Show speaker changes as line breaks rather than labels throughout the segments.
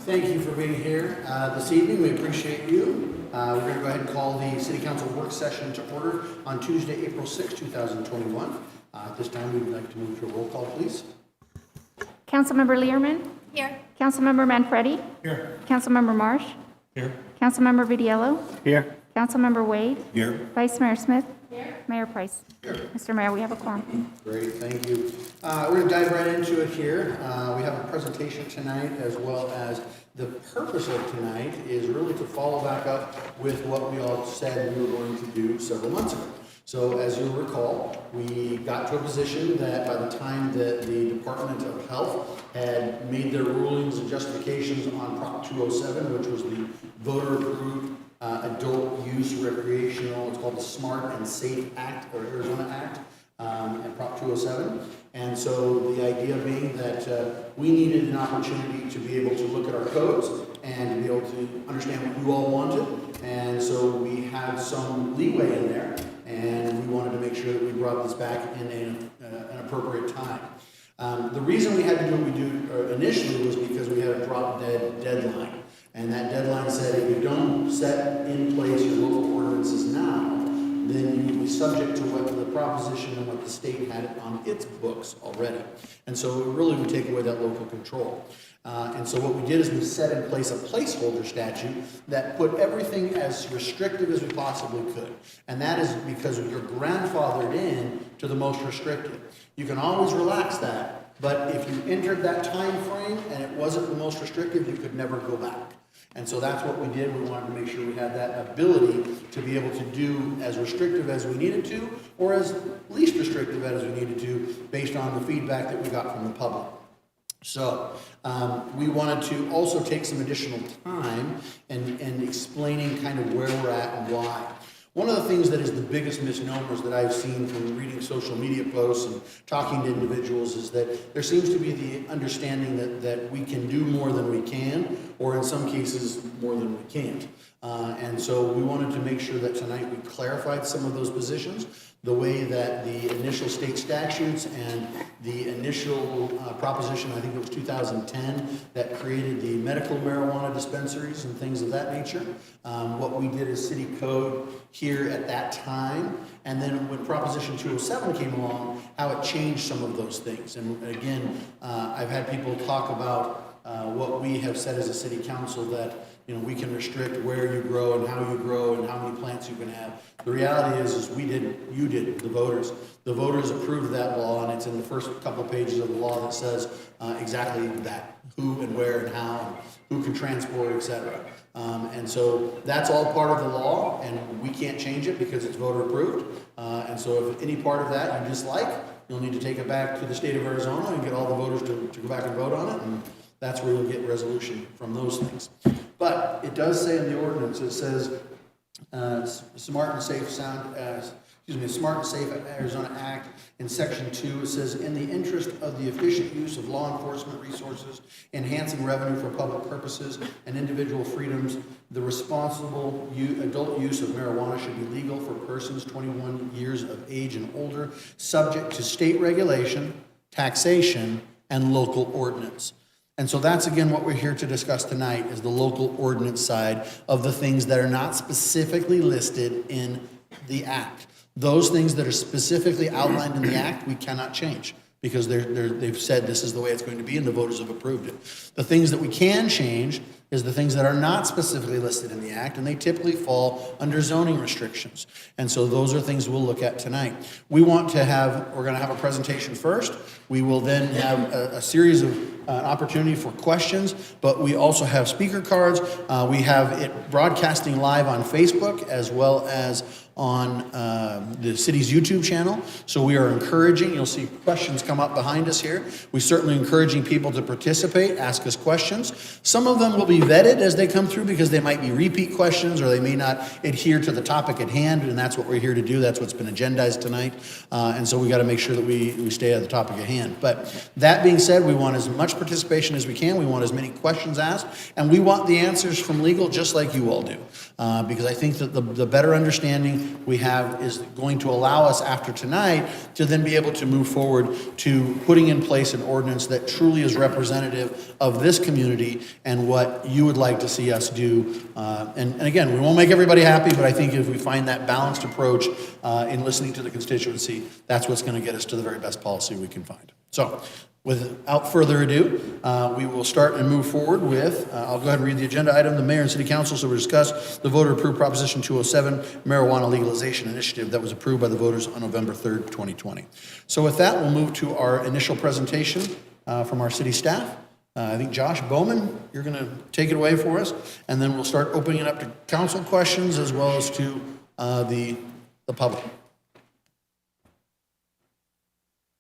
Thank you for being here this evening. We appreciate you. We're going to go ahead and call the City Council work session to order on Tuesday, April 6, 2021. At this time, we would like to move to a roll call, please.
Councilmember Learman?
Here.
Councilmember Manfredi?
Here.
Councilmember Marsh?
Here.
Councilmember Vidiello?
Here.
Councilmember Wade?
Here.
Vice Mayor Smith? Here. Mayor Price?
Here.
Mr. Mayor, we have a quorum.
Great, thank you. We're going to dive right into it here. We have a presentation tonight, as well as the purpose of tonight is really to follow back up with what we all said we were going to do several months ago. So as you'll recall, we got to a position that by the time that the Department of Health had made their rulings and justifications on Prop 207, which was the voter-approved adult use recreational, it's called the Smart and Safe Act, or Arizona Act, and Prop 207. And so the idea being that we needed an opportunity to be able to look at our codes and to be able to understand what you all wanted. And so we had some leeway in there, and we wanted to make sure that we brought this back in an appropriate time. The reason we had to do what we do initially was because we had a drop-dead deadline. And that deadline said if you don't set in place your local ordinances now, then you would be subject to what the proposition and what the state had on its books already. And so it really would take away that local control. And so what we did is we set in place a placeholder statute that put everything as restrictive as we possibly could. And that is because you're grandfathered in to the most restrictive. You can always relax that, but if you entered that time frame and it wasn't the most restrictive, you could never go back. And so that's what we did. We wanted to make sure we had that ability to be able to do as restrictive as we needed to, or as least restrictive as we needed to, based on the feedback that we got from the public. So we wanted to also take some additional time and explaining kind of where we're at and why. One of the things that is the biggest misnomers that I've seen from reading social media posts and talking to individuals is that there seems to be the understanding that we can do more than we can, or in some cases, more than we can't. And so we wanted to make sure that tonight we clarified some of those positions, the way that the initial state statutes and the initial proposition, I think it was 2010, that created the medical marijuana dispensaries and things of that nature. What we did as city code here at that time, and then when Proposition 207 came along, how it changed some of those things. And again, I've had people talk about what we have said as a city council, that we can restrict where you grow and how you grow and how many plants you can have. The reality is we didn't, you did, the voters. The voters approved that law, and it's in the first couple of pages of the law that says exactly that, who and where and how, and who can transport, etc. And so that's all part of the law, and we can't change it because it's voter approved. And so if any part of that you dislike, you'll need to take it back to the state of Arizona and get all the voters to go back and vote on it, and that's where you'll get resolution from those things. But it does say in the ordinance, it says Smart and Safe Arizona Act in Section 2, it says, in the interest of the efficient use of law enforcement resources, enhancing revenue for public purposes and individual freedoms, the responsible adult use of marijuana should be legal for persons 21 years of age and older, subject to state regulation, taxation, and local ordinance. And so that's, again, what we're here to discuss tonight, is the local ordinance side of the things that are not specifically listed in the Act. Those things that are specifically outlined in the Act, we cannot change, because they've said this is the way it's going to be and the voters have approved it. The things that we can change is the things that are not specifically listed in the Act, and they typically fall under zoning restrictions. And so those are things we'll look at tonight. We're going to have a presentation first. We will then have a series of opportunity for questions, but we also have speaker cards. We have it broadcasting live on Facebook as well as on the city's YouTube channel. So we are encouraging, you'll see questions come up behind us here. We're certainly encouraging people to participate, ask us questions. Some of them will be vetted as they come through because they might be repeat questions or they may not adhere to the topic at hand, and that's what we're here to do. That's what's been agendized tonight. And so we got to make sure that we stay at the topic at hand. But that being said, we want as much participation as we can. We want as many questions asked, and we want the answers from legal just like you all do. Because I think that the better understanding we have is going to allow us after tonight to then be able to move forward to putting in place an ordinance that truly is representative of this community and what you would like to see us do. And again, we won't make everybody happy, but I think if we find that balanced approach in listening to the constituency, that's what's going to get us to the very best policy we can find. So without further ado, we will start and move forward with, I'll go ahead and read the agenda item. The mayor and city council shall discuss the voter-approved Proposition 207 marijuana legalization initiative that was approved by the voters on November 3rd, 2020. So with that, we'll move to our initial presentation from our city staff. I think Josh Bowman, you're going to take it away for us, and then we'll start opening it up to council questions as well as to the public.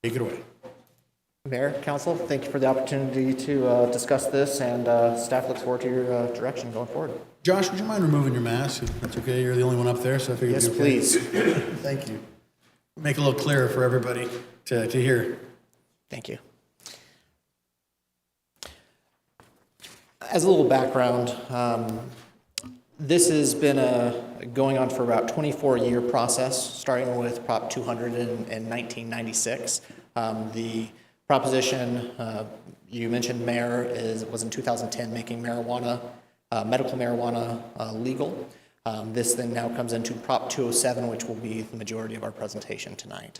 Take it away.
Mayor, Council, thank you for the opportunity to discuss this, and staff looks forward to your direction going forward.
Josh, would you mind removing your mask? If that's okay, you're the only one up there, so I figured.
Yes, please.
Thank you. Make it a little clearer for everybody to hear.
Thank you. As a little background, this has been going on for about 24-year process, starting with Prop 200 in 1996. The proposition you mentioned, Mayor, was in 2010, making marijuana, medical marijuana legal. This then now comes into Prop 207, which will be the majority of our presentation tonight.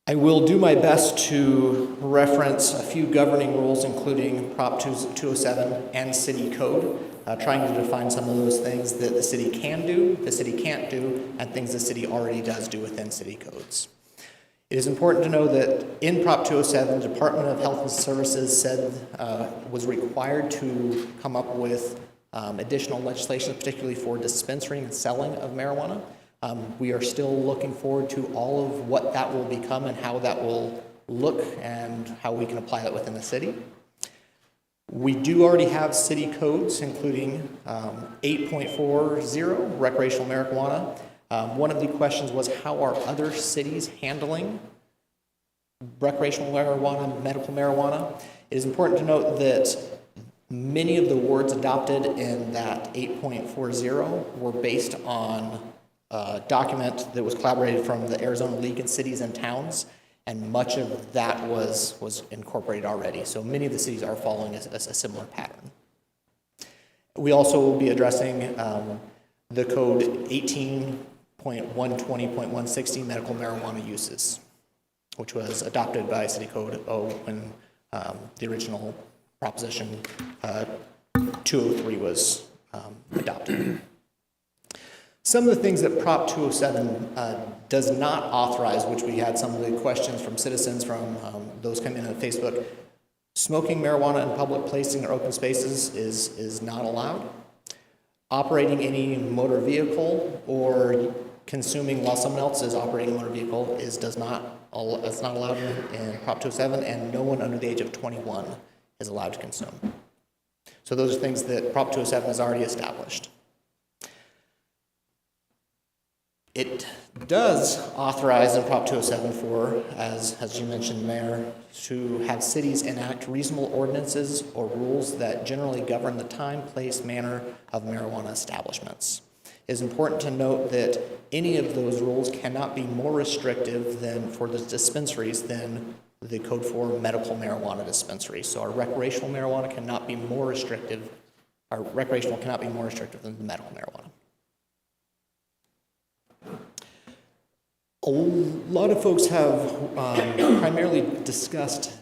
I will do my best to reference a few governing rules, including Prop 207 and City Code, trying to define some of those things that the city can do, the city can't do, and things the city already does do within city codes. It is important to know that in Prop 207, the Department of Health and Services said was required to come up with additional legislation, particularly for dispensary and selling of marijuana. We are still looking forward to all of what that will become and how that will look and how we can apply it within the city. We do already have city codes, including 8.40, recreational marijuana. One of the questions was, how are other cities handling recreational marijuana, medical marijuana? It is important to note that many of the words adopted in that 8.40 were based on a document that was collaborated from the Arizona League of Cities and Towns, and much of that was incorporated already. So many of the cities are following a similar pattern. We also will be addressing the code 18.120.160 medical marijuana uses, which was adopted by City Code O when the original Proposition 203 was adopted. Some of the things that Prop 207 does not authorize, which we had some of the questions from citizens, from those coming in on Facebook, smoking marijuana in public places or open spaces is not allowed. Operating any motor vehicle or consuming while someone else is operating a motor vehicle is not allowed in Prop 207, and no one under the age of 21 is allowed to consume. So those are things that Prop 207 has already established. It does authorize in Prop 207 for, as you mentioned, Mayor, to have cities enact reasonable ordinances or rules that generally govern the time, place, manner of marijuana establishments. It is important to note that any of those rules cannot be more restrictive than for the dispensaries than the code for medical marijuana dispensaries. So our recreational marijuana cannot be more restrictive. Our recreational cannot be more restrictive than the medical marijuana. A lot of folks have primarily discussed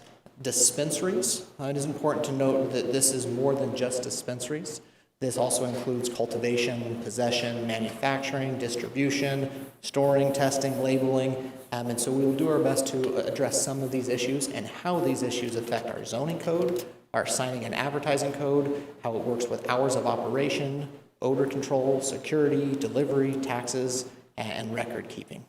dispensaries. It is important to note that this is more than just dispensaries. This also includes cultivation, possession, manufacturing, distribution, storing, testing, labeling, and so we will do our best to address some of these issues and how these issues affect our zoning code, our signing and advertising code, how it works with hours of operation, odor control, security, delivery, taxes, and record keeping.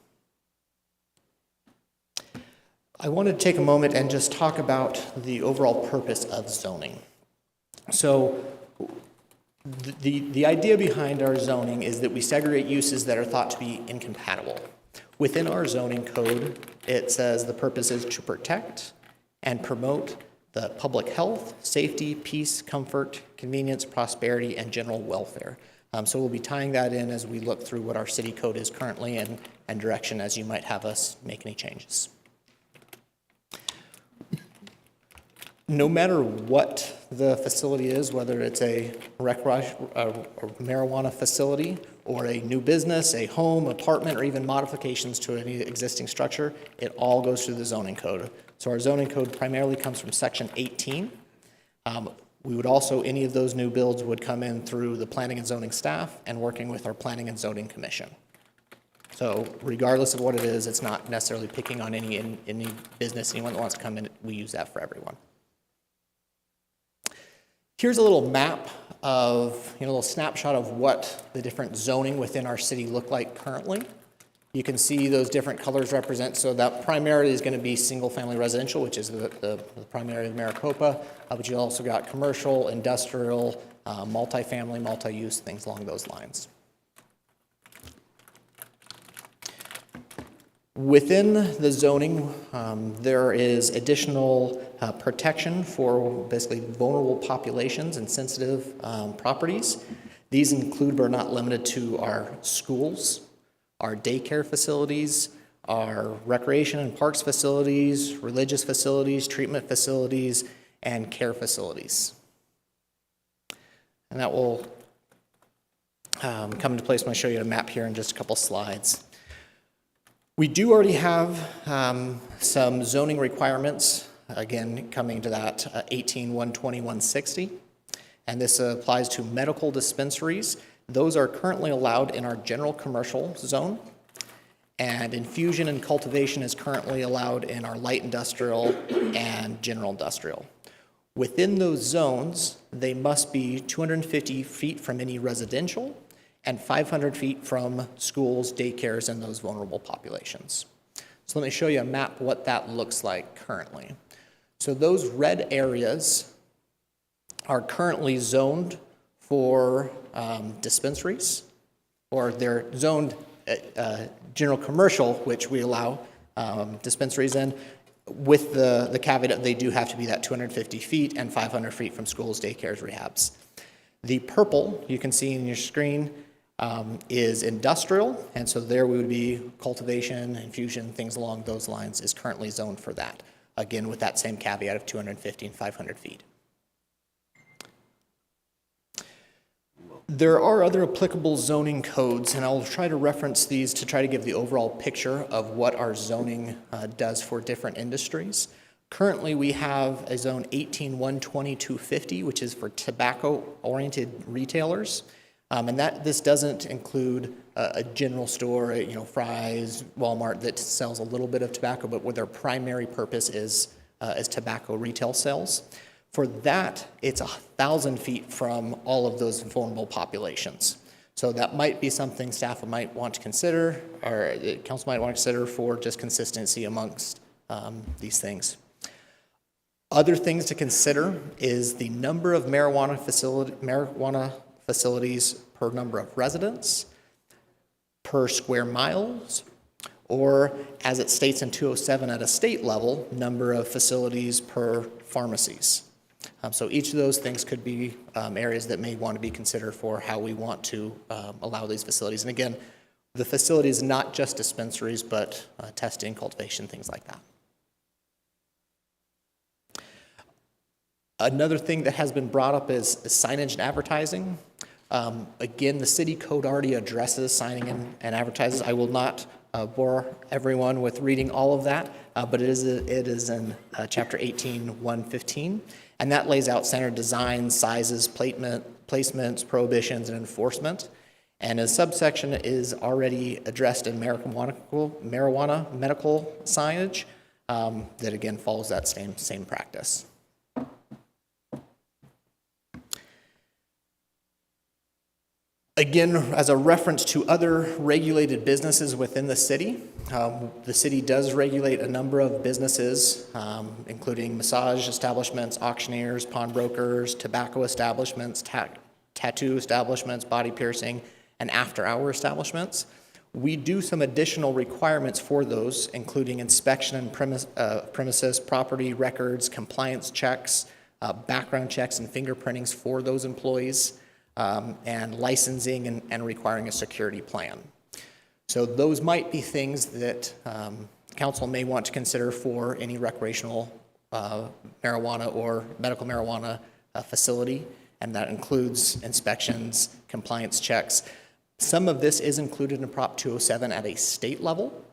I want to take a moment and just talk about the overall purpose of zoning. So the idea behind our zoning is that we segregate uses that are thought to be incompatible. Within our zoning code, it says the purpose is to protect and promote the public health, safety, peace, comfort, convenience, prosperity, and general welfare. So we'll be tying that in as we look through what our city code is currently and direction as you might have us make any changes. No matter what the facility is, whether it's a marijuana facility or a new business, a home, apartment, or even modifications to any existing structure, it all goes through the zoning code. So our zoning code primarily comes from section 18. We would also, any of those new builds would come in through the planning and zoning staff and working with our planning and zoning commission. So regardless of what it is, it's not necessarily picking on any business, anyone that wants to come in, we use that for everyone. Here's a little map of, a little snapshot of what the different zoning within our city look like currently. You can see those different colors represent, so that primarily is going to be single-family residential, which is the primary of Maricopa, but you also got commercial, industrial, multifamily, multi-use, things along those lines. Within the zoning, there is additional protection for basically vulnerable populations and sensitive properties. These include but are not limited to our schools, our daycare facilities, our recreation and parks facilities, religious facilities, treatment facilities, and care facilities. And that will come into place when I show you a map here in just a couple slides. We do already have some zoning requirements, again, coming to that 18-120-160, and this applies to medical dispensaries. Those are currently allowed in our general commercial zone, and infusion and cultivation is currently allowed in our light industrial and general industrial. Within those zones, they must be 250 feet from any residential and 500 feet from schools, daycares, and those vulnerable populations. So let me show you a map what that looks like currently. So those red areas are currently zoned for dispensaries, or they're zoned general commercial, which we allow dispensaries in, with the caveat that they do have to be that 250 feet and 500 feet from schools, daycares, rehabs. The purple, you can see in your screen, is industrial, and so there we would be cultivation, infusion, things along those lines is currently zoned for that. Again, with that same caveat of 250 and 500 feet. There are other applicable zoning codes, and I'll try to reference these to try to give the overall picture of what our zoning does for different industries. Currently, we have a zone 18-120-250, which is for tobacco-oriented retailers. And this doesn't include a general store, Fry's, Walmart, that sells a little bit of tobacco, but what their primary purpose is tobacco retail sales. For that, it's 1,000 feet from all of those vulnerable populations. So that might be something staff might want to consider, or the council might want to consider for just consistency amongst these things. Other things to consider is the number of marijuana facilities per number of residents, per square miles, or as it states in 207 at a state level, number of facilities per pharmacies. So each of those things could be areas that may want to be considered for how we want to allow these facilities. And again, the facility is not just dispensaries, but testing, cultivation, things like that. Another thing that has been brought up is signage and advertising. Again, the city code already addresses signing and advertising. I will not bore everyone with reading all of that, but it is in chapter 18-115, and that lays out standard designs, sizes, placements, prohibitions, and enforcement. And a subsection is already addressed in marijuana medical signage that again follows that same practice. Again, as a reference to other regulated businesses within the city does regulate a number of businesses, including massage establishments, auctioneers, pawnbrokers, tobacco establishments, tattoo establishments, body piercing, and after-hour establishments. We do some additional requirements for those, including inspection and premises, property records, compliance checks, background checks, and fingerprintings for those employees. and licensing and requiring a security plan. So those might be things that council may want to consider for any recreational marijuana or medical marijuana facility, and that includes inspections, compliance checks. Some of this is included in Prop 207 at a state level.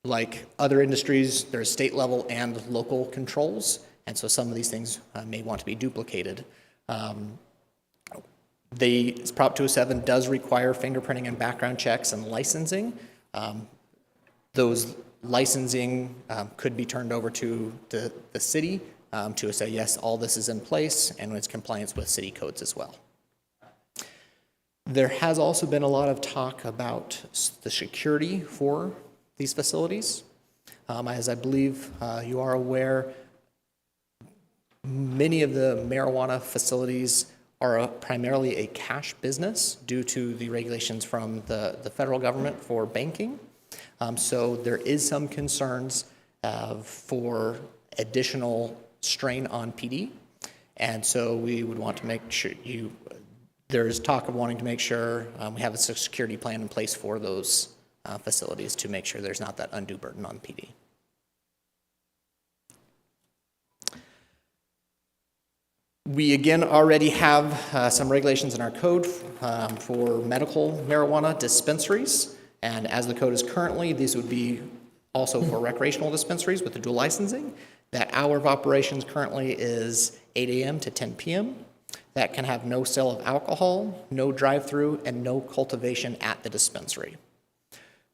Like other industries, there's state level and local controls, and so some of these things may want to be duplicated. The Prop 207 does require fingerprinting and background checks and licensing. Those licensing could be turned over to the city to say, yes, all this is in place and it's compliance with city codes as well. There has also been a lot of talk about the security for these facilities. As I believe you are aware, many of the marijuana facilities are primarily a cash business due to the regulations from the federal government for banking. So there is some concerns for additional strain on PD. And so we would want to make sure there's talk of wanting to make sure we have a security plan in place for those facilities to make sure there's not that undue burden on PD. We again already have some regulations in our code for medical marijuana dispensaries, and as the code is currently, these would be also for recreational dispensaries with the dual licensing. That hour of operations currently is 8 a.m. to 10 p.m. That can have no sale of alcohol, no drive-through, and no cultivation at the dispensary.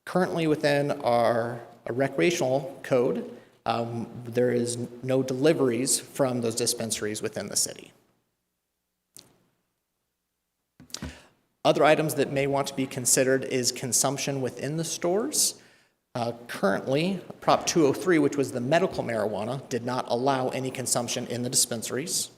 Currently within our recreational code, there is no deliveries from those dispensaries within the city. Other items that may want to be considered is consumption within the stores. Currently, Prop 203, which was the medical marijuana, did not allow any consumption in the dispensaries.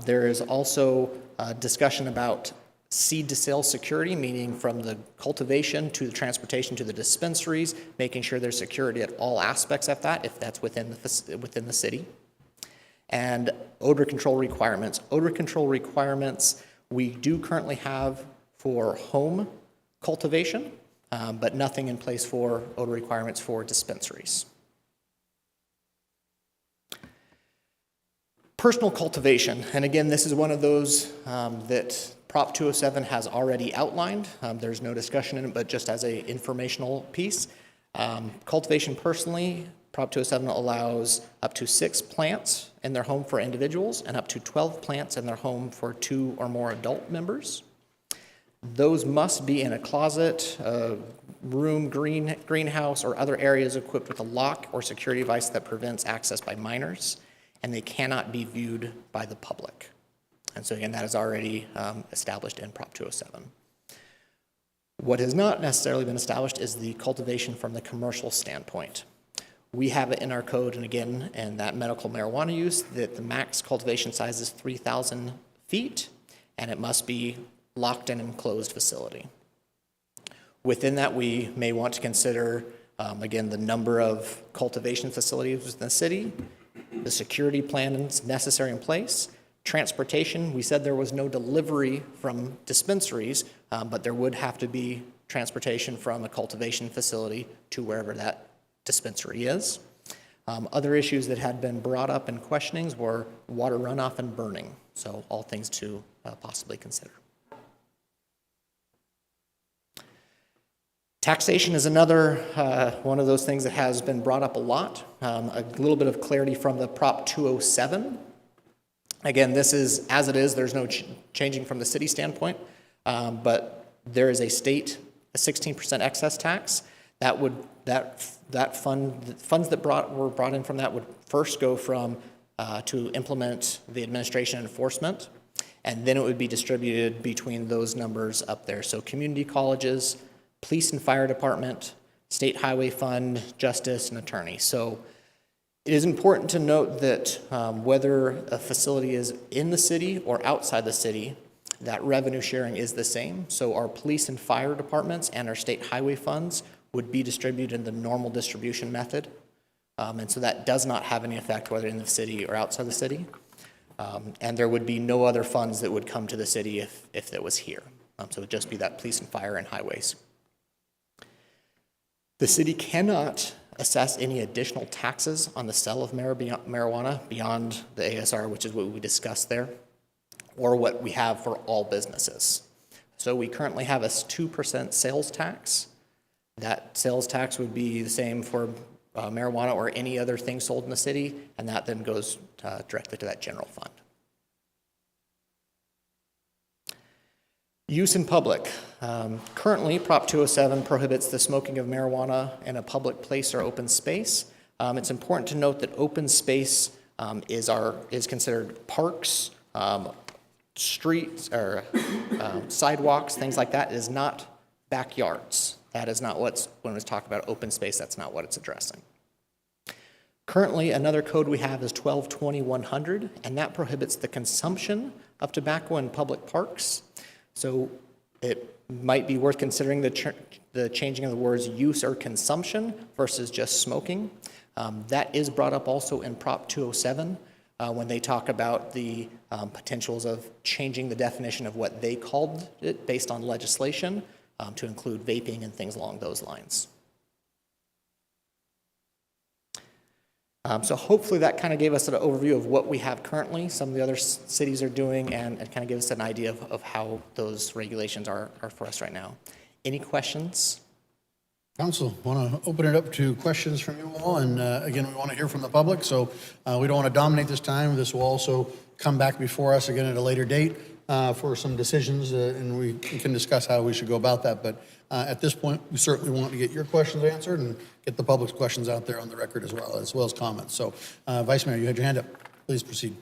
There is also discussion about seed to sale security, meaning from the cultivation to the transportation to the dispensaries, making sure there's security at all aspects of that, if that's within the city. And odor control requirements. Odor control requirements we do currently have for home cultivation, but nothing in place for odor requirements for dispensaries. Personal cultivation, and again, this is one of those that Prop 207 has already outlined. There's no discussion in it, but just as an informational piece. Cultivation personally, Prop 207 allows up to 6 plants in their home for individuals and up to 12 plants in their home for 2 or more adult members. Those must be in a closet, room, greenhouse, or other areas equipped with a lock or security device that prevents access by minors, and they cannot be viewed by the public. And so again, that is already established in Prop 207. What has not necessarily been established is the cultivation from the commercial standpoint. We have it in our code, and again, in that medical marijuana use, that the max cultivation size is 3,000 feet, and it must be locked and enclosed facility. Within that, we may want to consider, again, the number of cultivation facilities within the city, the security plans necessary in place, transportation. We said there was no delivery from dispensaries, but there would have to be transportation from a cultivation facility to wherever that dispensary is. Other issues that had been brought up in questionings were water runoff and burning, so all things to possibly consider. Taxation is another one of those things that has been brought up a lot. A little bit of clarity from the Prop 207. Again, this is as it is. There's no changing from the city standpoint, but there is a 16% excess tax. Funds that were brought in from that would first go from to implement the administration and enforcement, and then it would be distributed between those numbers up there. So community colleges, police and fire department, state highway fund, justice, and attorney. So it is important to note that whether a facility is in the city or outside the city, that revenue sharing is the same. So our police and fire departments and our state highway funds would be distributed in the normal distribution method. And so that does not have any effect whether in the city or outside the city. And there would be no other funds that would come to the city if that was here. So it would just be that police and fire and highways. The city cannot assess any additional taxes on the sale of marijuana beyond the ASR, which is what we discussed there, or what we have for all businesses. So we currently have a 2% sales tax. That sales tax would be the same for marijuana or any other thing sold in the city, and that then goes directly to that general fund. Use in public. Currently, Prop 207 prohibits the smoking of marijuana in a public place or open space. It's important to note that open space is considered parks, streets, or sidewalks, things like that. It is not backyards. That is not when it's talked about open space, that's not what it's addressing. Currently, another code we have is 122100, and that prohibits the consumption of tobacco in public parks. So it might be worth considering the changing of the words use or consumption versus just smoking. That is brought up also in Prop 207 when they talk about the potentials of changing the definition of what they called it based on legislation to include vaping and things along those lines. So hopefully that kind of gave us an overview of what we have currently, some of the other cities are doing, and kind of gave us an idea of how those regulations are for us right now. Any questions?
Council, want to open it up to questions from you all, and again, we want to hear from the public, so we don't want to dominate this time. This will also come back before us again at a later date for some decisions, and we can discuss how we should go about that. But at this point, we certainly want to get your questions answered and get the public's questions out there on the record as well as comments. So, Vice Mayor, you had your hand up. Please proceed.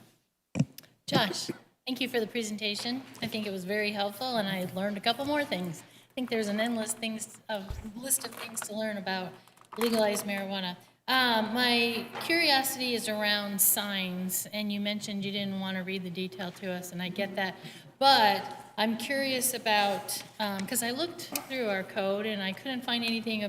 Josh, thank you for the presentation. I think it was very helpful, and I learned a couple more things. I think there's an endless list of things to learn about legalized marijuana. My curiosity is around signs, and you mentioned you didn't want to read the detail to us, and I get that. But I'm curious about, because I looked through our code, and I couldn't find anything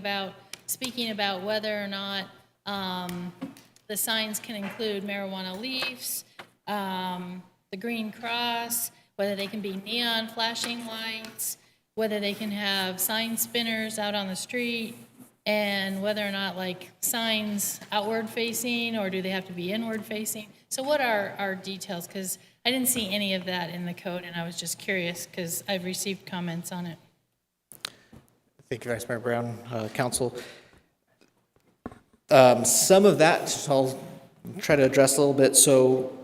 speaking about whether or not the signs can include marijuana leaves, the green cross, whether they can be neon flashing lights, whether they can have sign spinners out on the street, and whether or not like signs outward facing, or do they have to be inward facing? So what are our details? Because I didn't see any of that in the code, and I was just curious because I've received comments on it.
Thank you, Vice Mayor Brown, Council. Some of that I'll try to address a little bit. So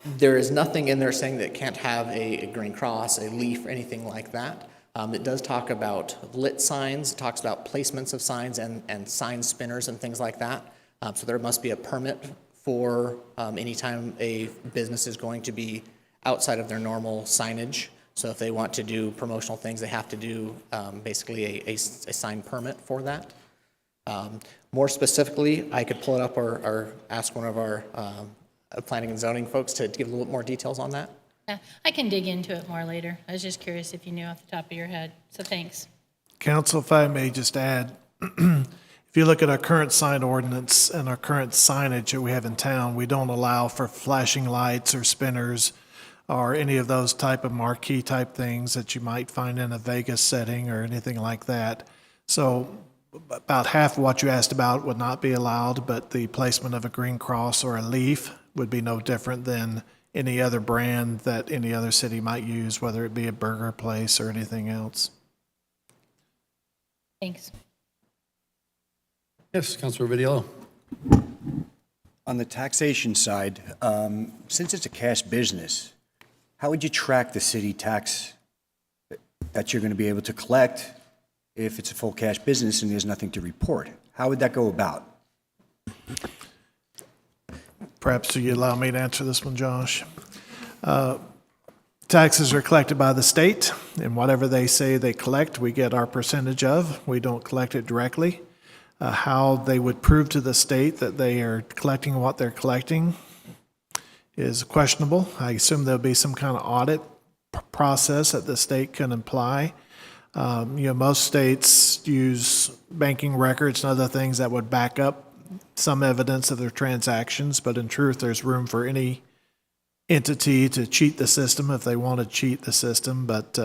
there is nothing in there saying that it can't have a green cross, a leaf, or anything like that. It does talk about lit signs, it talks about placements of signs and sign spinners and things like that. So there must be a permit for anytime a business is going to be outside of their normal signage. So if they want to do promotional things, they have to do basically a sign permit for that. More specifically, I could pull it up or ask one of our planning and zoning folks to give a little more details on that.
Yeah, I can dig into it more later. I was just curious if you knew off the top of your head. So thanks.
Council, if I may just add, if you look at our current sign ordinance and our current signage that we have in town, we don't allow for flashing lights or spinners or any of those type of marquee type things that you might find in a Vegas setting or anything like that. So about half of what you asked about would not be allowed, but the placement of a green cross or a leaf would be no different than any other brand that any other city might use, whether it be a burger place or anything else.
Thanks.
Yes, Councilor Vidiello.
On the taxation side, since it's a cash business, how would you track the city tax that you're going to be able to collect if it's a full cash business and there's nothing to report? How would that go about?
Perhaps you allow me to answer this one, Josh. Taxes are collected by the state, and whatever they say they collect, we get our percentage of. We don't collect it directly. How they would prove to the state that they are collecting what they're collecting is questionable. I assume there'll be some kind of audit process that the state can apply. Most states use banking records and other things that would back up some evidence of their transactions, but in truth, there's room for any entity to cheat the system if they want to cheat the system, but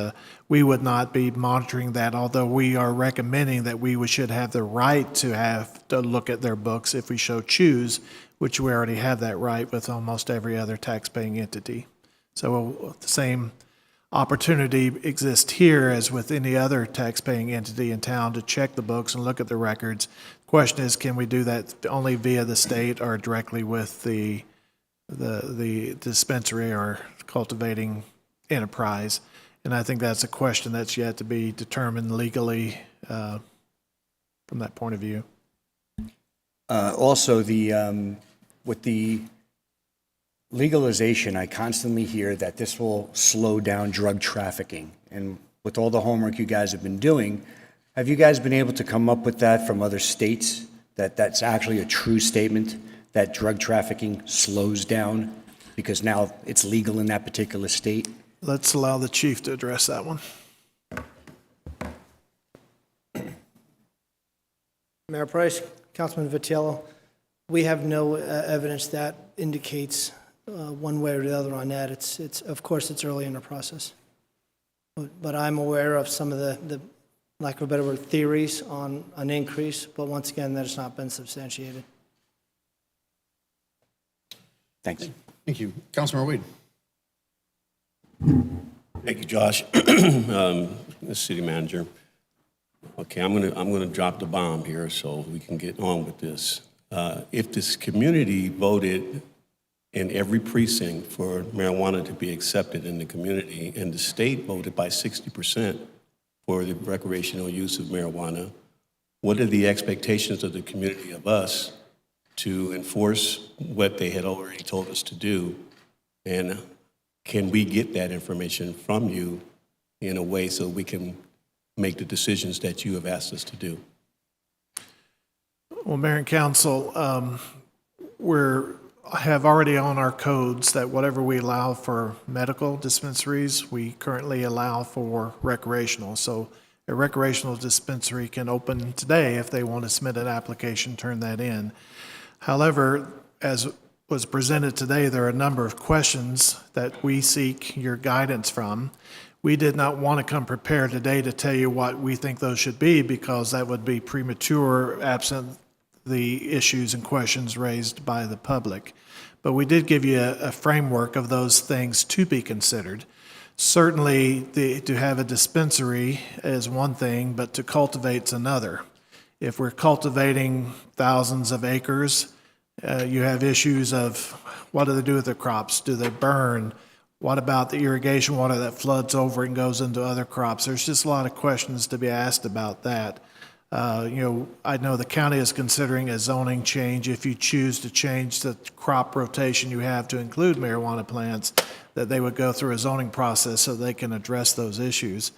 we would not be monitoring that, although we are recommending that we should have the right to look at their books if we so choose, which we already have that right with almost every other tax-paying entity. So the same opportunity exists here as with any other tax-paying entity in town to check the books and look at the records. Question is, can we do that only via the state or directly with the dispensary or cultivating enterprise? And I think that's a question that's yet to be determined legally from that point of view.
Also, with the legalization, I constantly hear that this will slow down drug trafficking. And with all the homework you guys have been doing, have you guys been able to come up with that from other states, that that's actually a true statement, that drug trafficking slows down because now it's legal in that particular state?
Let's allow the chief to address that one.
Mayor Price, Councilman Vitiello, we have no evidence that indicates one way or the other on that. It's of course, it's early in the process. But I'm aware of some of the lack of a better word, theories on an increase, but once again, that has not been substantiated.
Thanks.
Thank you. Councilmember Wade.
Thank you, Josh. The city manager. Okay, I'm gonna drop the bomb here so we can get on with this. If this community voted in every precinct for marijuana to be accepted in the community, and the state voted by 60% for the recreational use of marijuana, what are the expectations of the community of us to enforce what they had already told us to do? And can we get that information from you in a way so we can make the decisions that you have asked us to do?
Well, Mayor and Council, have already on our codes that whatever we allow for medical dispensaries, we currently allow for recreational. So a recreational dispensary can open today if they want to submit an application, turn that in. However, as was presented today, there are a number of questions that we seek your guidance from. We did not want to come prepared today to tell you what we think those should be, because that would be premature absent the issues and questions raised by the public. But we did give you a framework of those things to be considered. Certainly, to have a dispensary is one thing, but to cultivate's another. If we're cultivating thousands of acres, you have issues of what do they do with their crops? Do they burn? What about the irrigation water that floods over and goes into other crops? There's just a lot of questions to be asked about that. I know the county is considering a zoning change if you choose to change the crop rotation you have to include marijuana plants, that they would go through a zoning process so they can address those issues.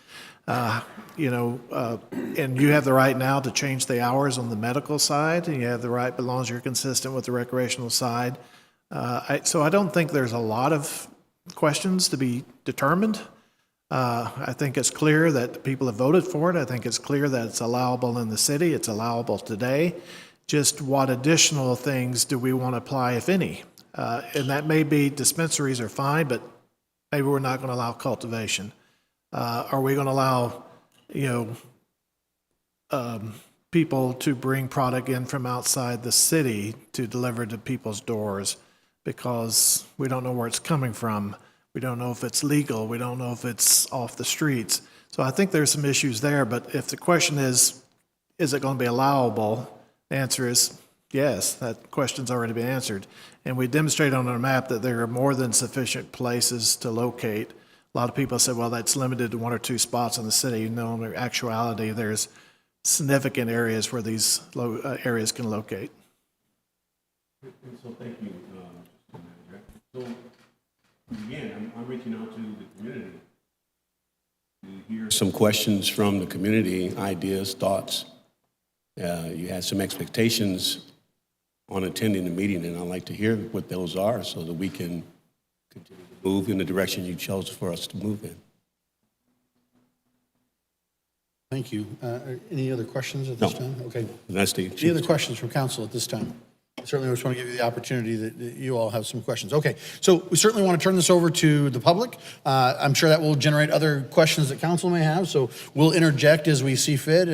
And you have the right now to change the hours on the medical side, and you have the right, as long as you're consistent with the recreational side. So I don't think there's a lot of questions to be determined. I think it's clear that people have voted for it. I think it's clear that it's allowable in the city. It's allowable today. Just what additional things do we want to apply, if any? And that may be dispensaries are fine, but maybe we're not going to allow cultivation. Are we going to allow, people to bring product in from outside the city to deliver to people's doors because we don't know where it's coming from? We don't know if it's legal. We don't know if it's off the streets. So I think there's some issues there, but if the question is it going to be allowable? The answer is yes, that question's already been answered. And we demonstrate on our map that there are more than sufficient places to locate. A lot of people say, well, that's limited to one or two spots in the city. No, in actuality, there's significant areas where these areas can locate.
So thank you, Mr. Manager. So again, I'm reaching out to the community to hear some questions from the community, ideas, thoughts. You had some expectations on attending the meeting, and I'd like to hear what those are so that we can continue to move in the direction you chose for us to move in.
Thank you. Any other questions at this time? Okay.
That's the
Any other questions from council at this time? Certainly, just want to give you the opportunity that you all have some questions. Okay, so we certainly want to turn this over to the public. I'm sure that will generate other questions that council may have, so we'll interject as we see fit,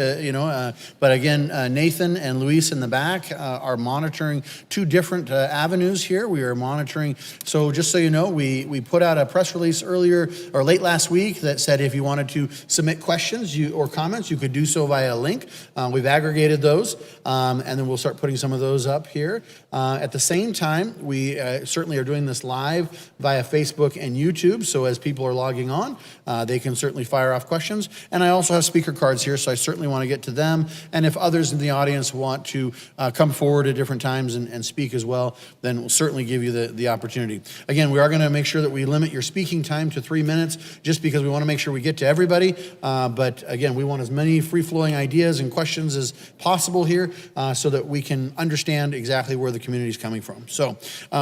but again, Nathan and Luis in the back are monitoring two different avenues here. We are monitoring, so just so you know, we put out a press release earlier, or late last week, that said if you wanted to submit questions or comments, you could do so via a link. We've aggregated those, and then we'll start putting some of those up here. At the same time, we certainly are doing this live via Facebook and YouTube, so as people are logging on, they can certainly fire off questions. And I also have speaker cards here, so I certainly want to get to them. And if others in the audience want to come forward at different times and speak as well, then we'll certainly give you the opportunity. Again, we are going to make sure that we limit your speaking time to 3 minutes, just because we want to make sure we get to everybody. But again, we want as many free-flowing ideas and questions as possible here, so that we can understand exactly where the community is coming from. So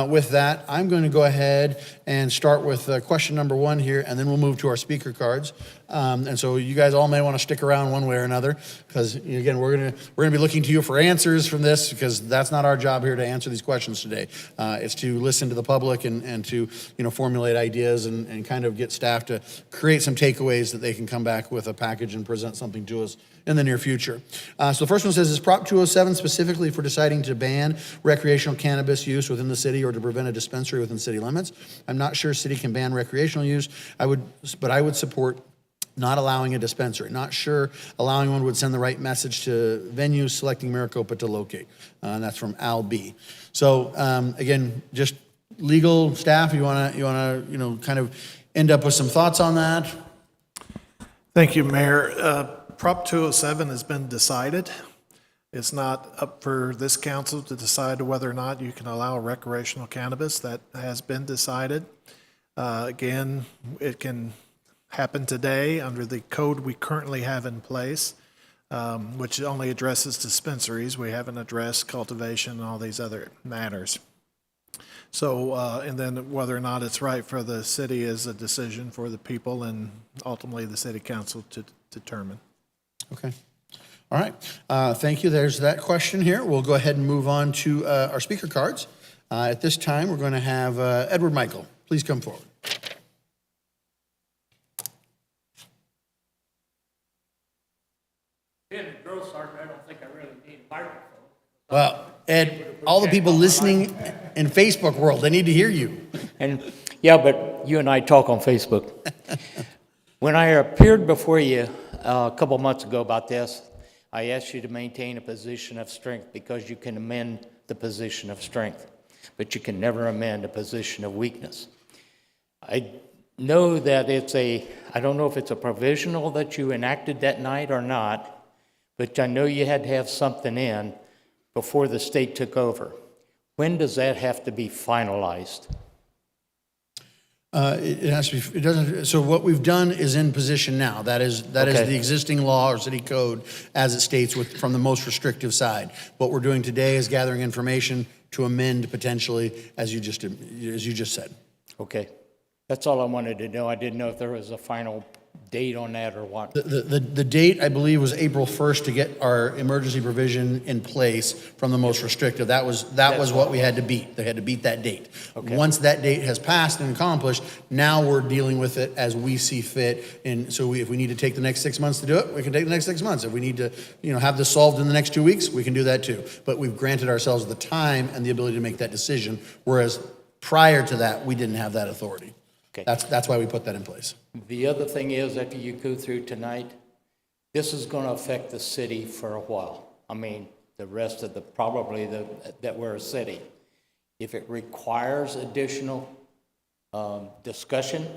with that, I'm going to go ahead and start with question number 1 here, and then we'll move to our speaker cards. And so you guys all may want to stick around one way or another, because again, we're going to be looking to you for answers from this, because that's not our job here to answer these questions today. It's to listen to the public and to formulate ideas and kind of get staff to create some takeaways that they can come back with a package and present something to us in the near future. So the first one says, is Prop 207 specifically for deciding to ban recreational cannabis use within the city or to prevent a dispensary within city limits? I'm not sure city can ban recreational use, but I would support not allowing a dispensary. Not sure allowing one would send the right message to venues selecting Maricopa to locate. And that's from Al B. So again, just legal staff, you want to kind of end up with some thoughts on that?
Thank you, Mayor. Prop 207 has been decided. It's not up for this council to decide whether or not you can allow recreational cannabis. That has been decided. Again, it can happen today under the code we currently have in place, which only addresses dispensaries. We haven't addressed cultivation and all these other matters. So, and then whether or not it's right for the city is a decision for the people and ultimately the city council to determine.
Okay. All right. Thank you. There's that question here. We'll go ahead and move on to our speaker cards. At this time, we're going to have Edward Michael. Please come forward.
Being a drill sergeant, I don't think I really need a microphone.
Well, Ed, all the people listening in Facebook world, they need to hear you.
And yeah, but you and I talk on Facebook. When I appeared before you a couple months ago about this, I asked you to maintain a position of strength because you can amend the position of strength, but you can never amend a position of weakness. I know that I don't know if it's a provisional that you enacted that night or not, but I know you had to have something in before the state took over. When does that have to be finalized?
It has to be, it doesn't, so what we've done is in position now. That is the existing law or city code as it states from the most restrictive side. What we're doing today is gathering information to amend potentially, as you just said.
Okay. That's all I wanted to know. I didn't know if there was a final date on that or what.
The date, I believe, was April 1st to get our emergency provision in place from the most restrictive. That was what we had to beat. They had to beat that date. Okay. Once that date has passed and accomplished, now we're dealing with it as we see fit. And so if we need to take the next 6 months to do it, we can take the next 6 months. If we need to, have this solved in the next 2 weeks, we can do that too. But we've granted ourselves the time and the ability to make that decision, whereas prior to that, we didn't have that authority. Okay. That's why we put that in place. The
other thing is, after you go through tonight, this is going to affect the city for a while. I mean, the rest of that we're a city. If it requires additional discussion,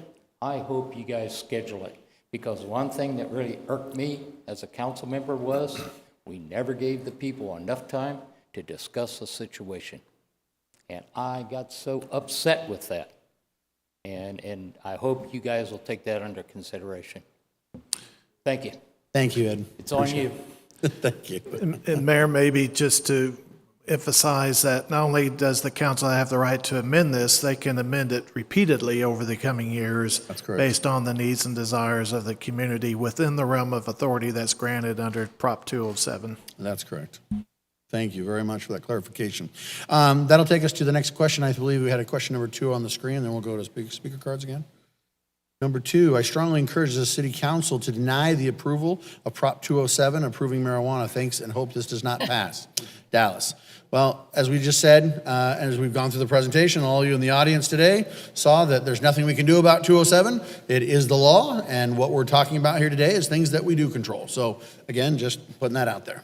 I hope you guys schedule it. Because one thing that really irked me as a council member was we never gave the people enough time to discuss the situation. And I got so upset with that. And I hope you guys will take that under consideration. Thank you.
Thank you, Ed.
It's on you.
Thank you.
And Mayor, maybe just to emphasize that not only does the council have the right to amend this, they can amend it repeatedly over the coming years.
That's correct.
Based on the needs and desires of the community within the realm of authority that's granted under Prop 207.
That's correct. Thank you very much for that clarification. That'll take us to the next question. I believe we had a question number 2 on the screen, then we'll go to speaker cards again. Number 2, I strongly encourage the City Council to deny the approval of Prop 207 approving marijuana. Thanks and hope this does not pass. Dallas. Well, as we just said, as we've gone through the presentation, all of you in the audience today saw that there's nothing we can do about 207. It is the law, and what we're talking about here today is things that we do control. So again, just putting that out there.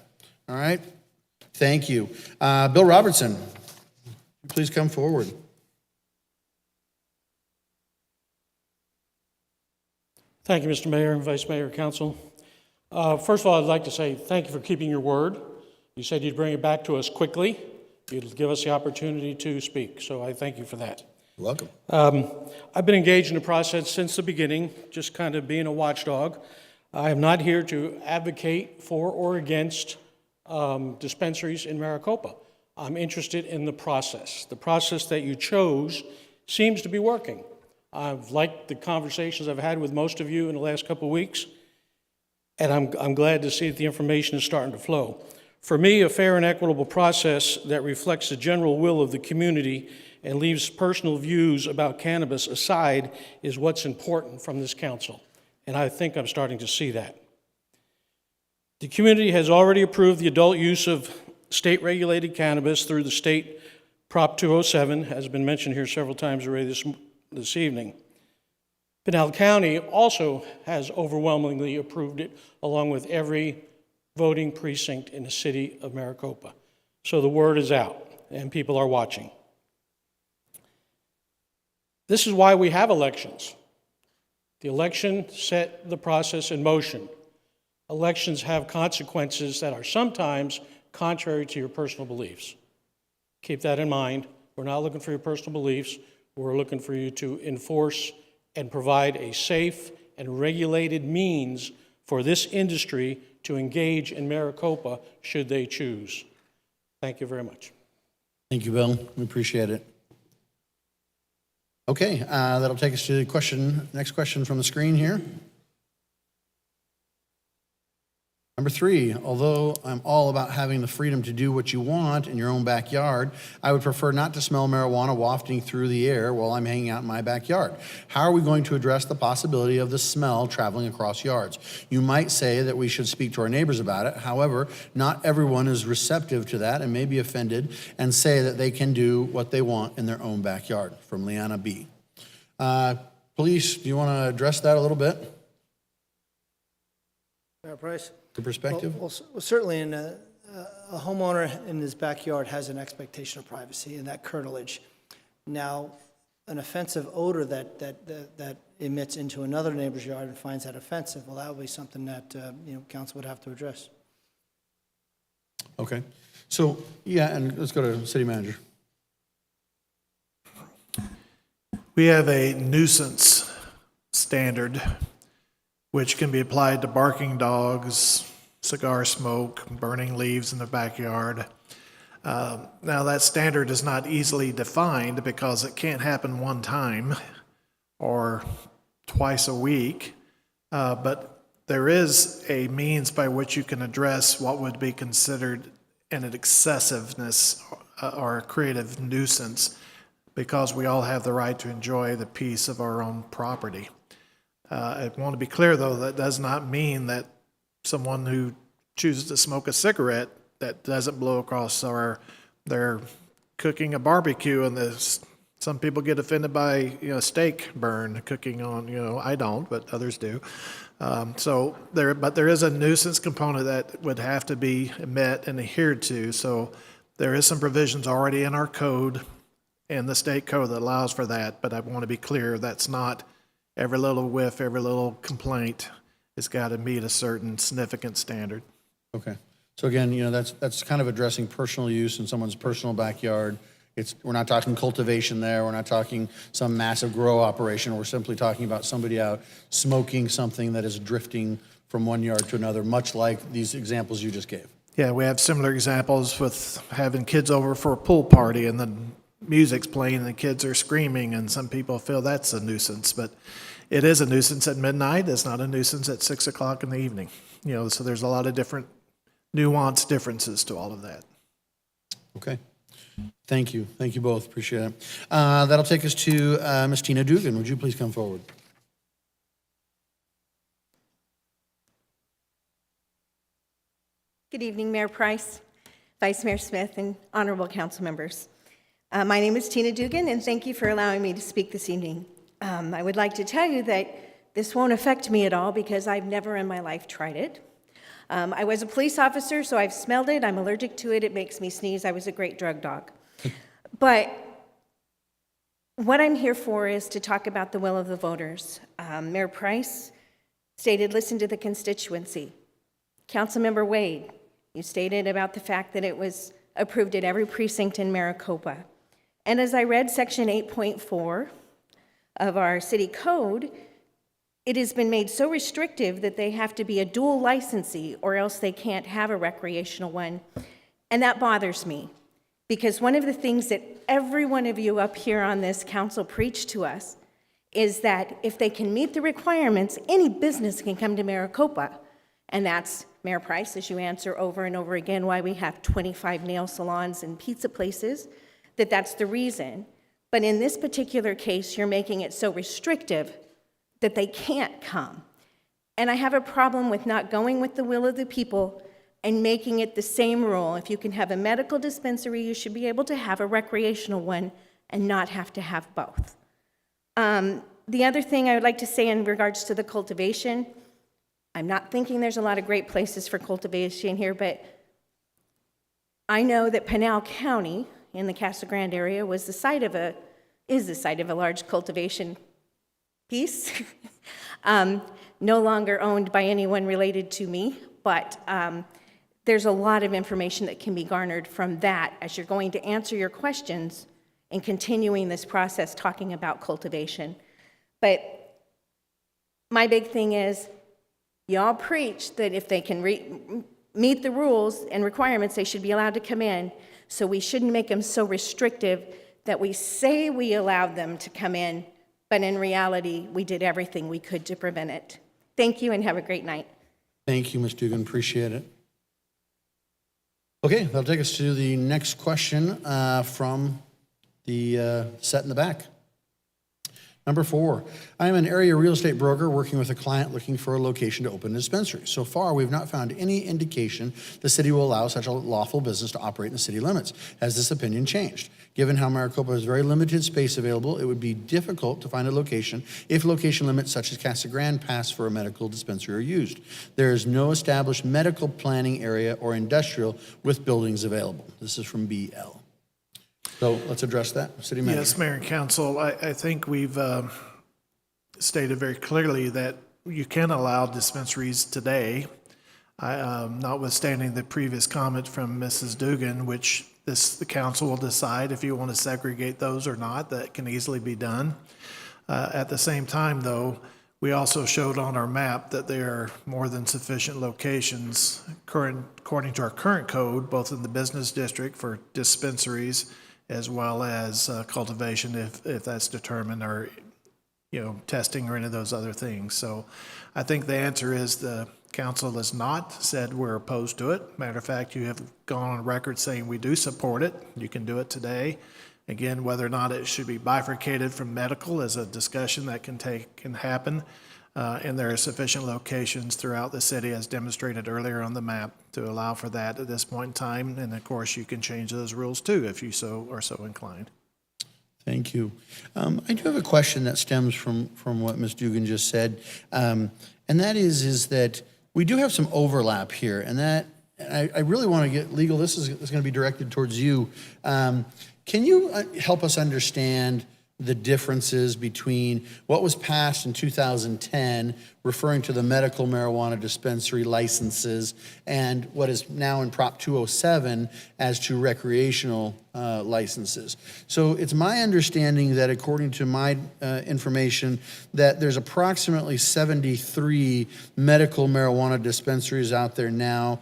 All right? Thank you. Bill Robertson, please come forward.
Thank you, Mr. Mayor and Vice Mayor, Council. First of all, I'd like to say thank you for keeping your word. You said you'd bring it back to us quickly. You'd give us the opportunity to speak, so I thank you for that.
You're welcome.
I've been engaged in the process since the beginning, just kind of being a watchdog. I am not here to advocate for or against dispensaries in Maricopa. I'm interested in the process. The process that you chose seems to be working. I've liked the conversations I've had with most of you in the last couple of weeks, and I'm glad to see that the information is starting to flow. For me, a fair and equitable process that reflects the general will of the community and leaves personal views about cannabis aside is what's important from this council, and I think I'm starting to see that. The community has already approved the adult use of state-regulated cannabis through the state Prop 207, has been mentioned here several times already this evening. Pinal County also has overwhelmingly approved it, along with every voting precinct in the city of Maricopa. So the word is out, and people are watching. This is why we have elections. The election set the process in motion. Elections have consequences that are sometimes contrary to your personal beliefs. Keep that in mind. We're not looking for your personal beliefs. We're looking for you to enforce and provide a safe and regulated means for this industry to engage in Maricopa should they choose. Thank you very much.
Thank you, Bill. We appreciate it. Okay, that'll take us to the next question from the screen here. Number 3, although I'm all about having the freedom to do what you want in your own backyard, I would prefer not to smell marijuana wafting through the air while I'm hanging out in my backyard. How are we going to address the possibility of the smell traveling across yards? You might say that we should speak to our neighbors about it. However, not everyone is receptive to that and may be offended and say that they can do what they want in their own backyard. From Leanna B. Police, do you want to address that a little bit?
Mayor Price?
The perspective?
Well, certainly, a homeowner in his backyard has an expectation of privacy and that curtilage. Now, an offensive odor that emits into another neighbor's yard and finds that offensive, well, that would be something that council would have to address.
Okay. So, yeah, and let's go to city manager.
We have a nuisance standard which can be applied to barking dogs, cigar smoke, burning leaves in the backyard. Now, that standard is not easily defined because it can't happen one time or twice a week, but there is a means by which you can address what would be considered an excessiveness or a creative nuisance, because we all have the right to enjoy the peace of our own property. I want to be clear, though, that does not mean that someone who chooses to smoke a cigarette that doesn't blow across they're cooking a barbecue and some people get offended by steak burn cooking on, I don't, but others do. But there is a nuisance component that would have to be met and adhered to. So there is some provisions already in our code and the state code that allows for that, but I want to be clear that's not every little whiff, every little complaint has got to meet a certain significant standard.
Okay. So again, that's kind of addressing personal use in someone's personal backyard. We're not talking cultivation there. We're not talking some massive grow operation. We're simply talking about somebody out smoking something that is drifting from one yard to another, much like these examples you just gave.
Yeah, we have similar examples with having kids over for a pool party and the music's playing and the kids are screaming, and some people feel that's a nuisance, but it is a nuisance at midnight. It's not a nuisance at 6 o'clock in the evening. So there's a lot of different nuanced differences to all of that.
Okay. Thank you. Thank you both. Appreciate it. That'll take us to Ms. Tina Dugan. Would you please come forward?
Good evening, Mayor Price, Vice Mayor Smith, and honorable council members. My name is Tina Dugan, and thank you for allowing me to speak this evening. I would like to tell you that this won't affect me at all because I've never in my life tried it. I was a police officer, so I've smelled it. I'm allergic to it. It makes me sneeze. I was a great drug dog. But what I'm here for is to talk about the will of the voters. Mayor Price stated, listen to the constituency. Councilmember Wade, you stated about the fact that it was approved at every precinct in Maricopa. And as I read section 8.4 of our city code, it has been made so restrictive that they have to be a dual licensee or else they can't have a recreational one. And that bothers me because one of the things that every one of you up here on this council preach to us is that if they can meet the requirements, any business can come to Maricopa. And that's, Mayor Price, as you answer over and over again why we have 25 nail salons and pizza places, that's the reason. But in this particular case, you're making it so restrictive that they can't come. And I have a problem with not going with the will of the people and making it the same rule. If you can have a medical dispensary, you should be able to have a recreational one and not have to have both. The other thing I would like to say in regards to the cultivation, I'm not thinking there's a lot of great places for cultivation here, but I know that Pinal County in the Casa Grande area is the site of a large cultivation piece, no longer owned by anyone related to me, but there's a lot of information that can be garnered from that as you're going to answer your questions and continuing this process talking about cultivation. But my big thing is, y'all preach that if they can meet the rules and requirements, they should be allowed to come in. So we shouldn't make them so restrictive that we say we allowed them to come in, but in reality, we did everything we could to prevent it. Thank you and have a great night.
Thank you, Ms. Dugan. Appreciate it. Okay, that'll take us to the next question from the set in the back. Number 4, I am an area real estate broker working with a client looking for a location to open a dispensary. So far, we've not found any indication the city will allow such a lawful business to operate in the city limits. Has this opinion changed? Given how Maricopa has very limited space available, it would be difficult to find a location if location limits such as Casa Grande pass for a medical dispensary are used. There is no established medical planning area or industrial with buildings available. This is from BL. So let's address that. City Manager.
Yes, Mayor and Council, I think we've stated very clearly that you can allow dispensaries today, notwithstanding the previous comment from Mrs. Dugan, which the council will decide if you want to segregate those or not. That can easily be done. At the same time, though, we also showed on our map that there are more than sufficient locations according to our current code, both in the business district for dispensaries as well as cultivation if that's determined, or testing or any of those other things. So I think the answer is the council has not said we're opposed to it. Matter of fact, you have gone on record saying we do support it. You can do it today. Again, whether or not it should be bifurcated from medical is a discussion that can happen. And there are sufficient locations throughout the city, as demonstrated earlier on the map, to allow for that at this point in time. And of course, you can change those rules too if you are so inclined.
Thank you. I do have a question that stems from what Ms. Dugan just said, and that is that we do have some overlap here, and that I really want to get legal. This is going to be directed towards you. Can you help us understand the differences between what was passed in 2010, referring to the medical marijuana dispensary licenses, and what is now in Prop 207 as to recreational licenses? So it's my understanding that according to my information, that there's approximately 73 medical marijuana dispensaries out there now,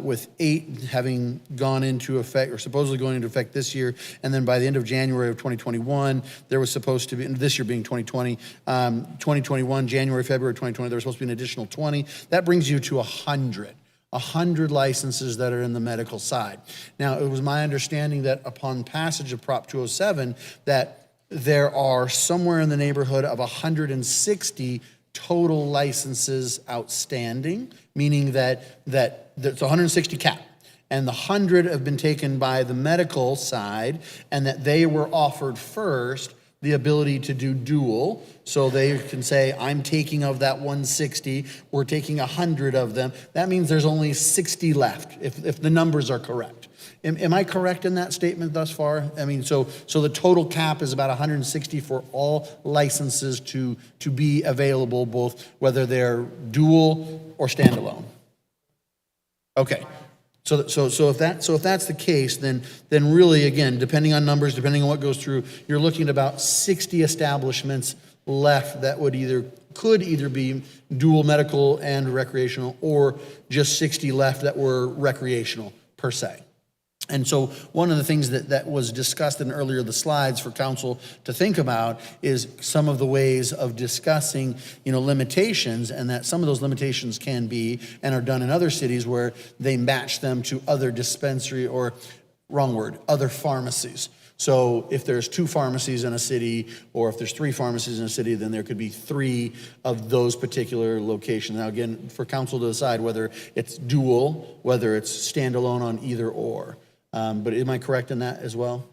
with 8 having gone into effect, or supposedly going into effect this year. And then by the end of January of 2021, there was supposed to be, this year being 2020, 2021, January, February 2020, there was supposed to be an additional 20. That brings you to 100. 100 licenses that are in the medical side. Now, it was my understanding that upon passage of Prop 207, that there are somewhere in the neighborhood of 160 total licenses outstanding, meaning that there's 160 cap. And the 100 have been taken by the medical side, and that they were offered first the ability to do dual. So they can say, I'm taking of that 160, we're taking 100 of them. That means there's only 60 left, if the numbers are correct. Am I correct in that statement thus far? I mean, so the total cap is about 160 for all licenses to be available, both whether they're dual or standalone. Okay. So if that's the case, then really, again, depending on numbers, depending on what goes through, you're looking at about 60 establishments left that could either be dual medical and recreational, or just 60 left that were recreational per se. And so one of the things that was discussed in earlier the slides for council to think about is some of the ways of discussing, limitations, and that some of those limitations can be and are done in other cities where they match them to other dispensary, or other pharmacies. So if there's 2 pharmacies in a city, or if there's 3 pharmacies in a city, then there could be 3 of those particular locations. Now, again, for council to decide whether it's dual, whether it's standalone on either or. But am I correct in that as well?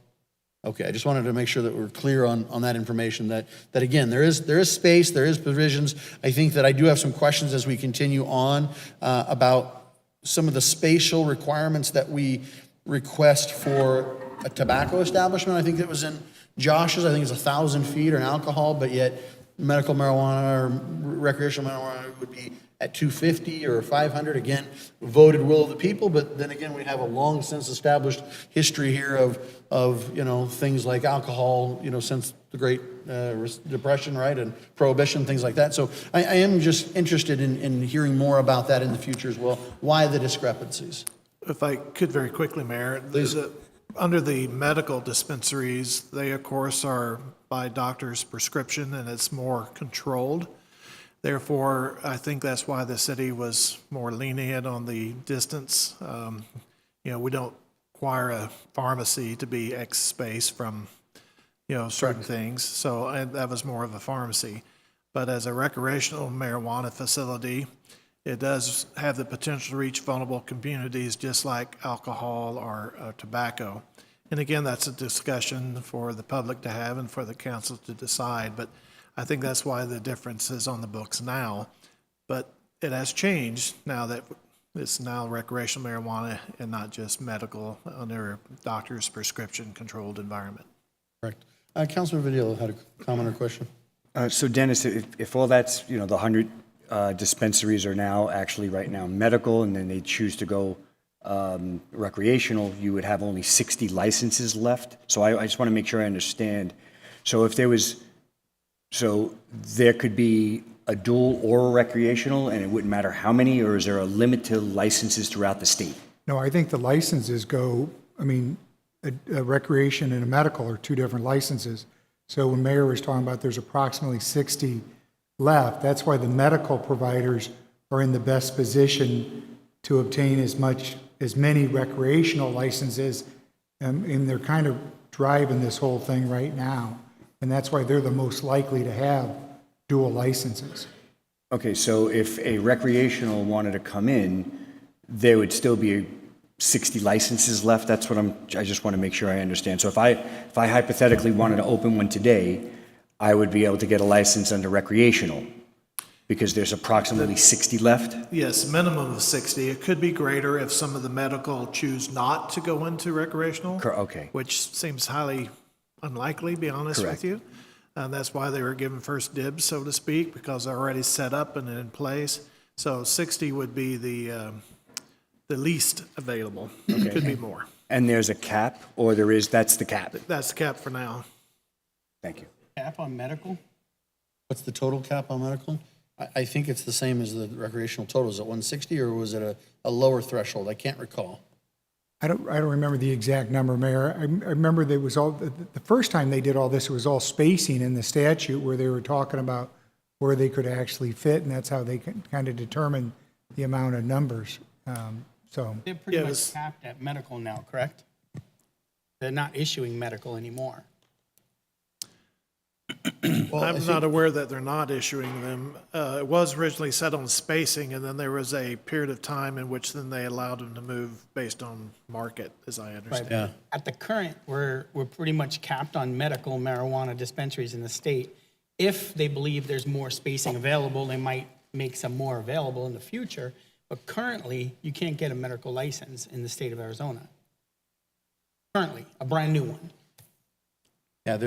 Okay, I just wanted to make sure that we're clear on that information, that again, there is space, there is provisions. I think that I do have some questions as we continue on about some of the spatial requirements that we request for a tobacco establishment. I think that was in Josh's. I think it's 1,000 feet or an alcohol, but yet medical marijuana or recreational marijuana would be at 250 or 500. Again, voted will of the people, but then again, we have a long since established history here of things like alcohol, since the Great Depression, right, and Prohibition, things like that. So I am just interested in hearing more about that in the future as well. Why the discrepancies?
If I could very quickly, Mayor.
Please.
Under the medical dispensaries, they of course are by doctor's prescription, and it's more controlled. Therefore, I think that's why the city was more lenient on the distance. We don't require a pharmacy to be X space from, certain things. So and that was more of a pharmacy. But as a recreational marijuana facility, it does have the potential to reach vulnerable communities just like alcohol or tobacco. And again, that's a discussion for the public to have and for the council to decide. But I think that's why the difference is on the books now. But it has changed now that it's now recreational marijuana and not just medical under a doctor's prescription controlled environment.
Correct. Councilman Vidal had a comment or question.
So Dennis, if all that's, the 100 dispensaries are now actually right now medical, and then they choose to go recreational, you would have only 60 licenses left. So I just want to make sure I understand. So if there could be a dual or a recreational, and it wouldn't matter how many, or is there a limit to licenses throughout the state?
No, I think the licenses go, a recreation and a medical are 2 different licenses. So when Mayor was talking about there's approximately 60 left, that's why the medical providers are in the best position to obtain as many recreational licenses, and they're kind of driving this whole thing right now. And that's why they're the most likely to have dual licenses.
Okay, so if a recreational wanted to come in, there would still be 60 licenses left? That's what I just want to make sure I understand. So if I hypothetically wanted to open one today, I would be able to get a license under recreational because there's approximately 60 left?
Yes, minimum of 60. It could be greater if some of the medical choose not to go into recreational.
Okay.
Which seems highly unlikely, to be honest
Correct.
with you. And that's why they were given first dibs, so to speak, because they're already set up and in place. So 60 would be the least available.
Okay.
Could be more.
And there's a cap, or that's the cap?
That's the cap for now.
Thank you.
Cap on medical? What's the total cap on medical? I think it's the same as the recreational total. Is it 160, or was it a lower threshold? I can't recall.
I don't remember the exact number, Mayor. I remember there was the first time they did all this, it was all spacing in the statute where they were talking about where they could actually fit, and that's how they kind of determine the amount of numbers. So,
They're pretty
Yeah, it
much
was-
capped at medical now, correct? They're not issuing medical anymore.
I'm not aware that they're not issuing them. It was originally set on spacing, and then there was a period of time in which then they allowed them to move based on market, as I understand.
Yeah.
At the current, we're pretty much capped on medical marijuana dispensaries in the state. If they believe there's more spacing available, they might make some more available in the future. But currently, you can't get a medical license in the state of Arizona. Currently, a brand new one.
Yeah,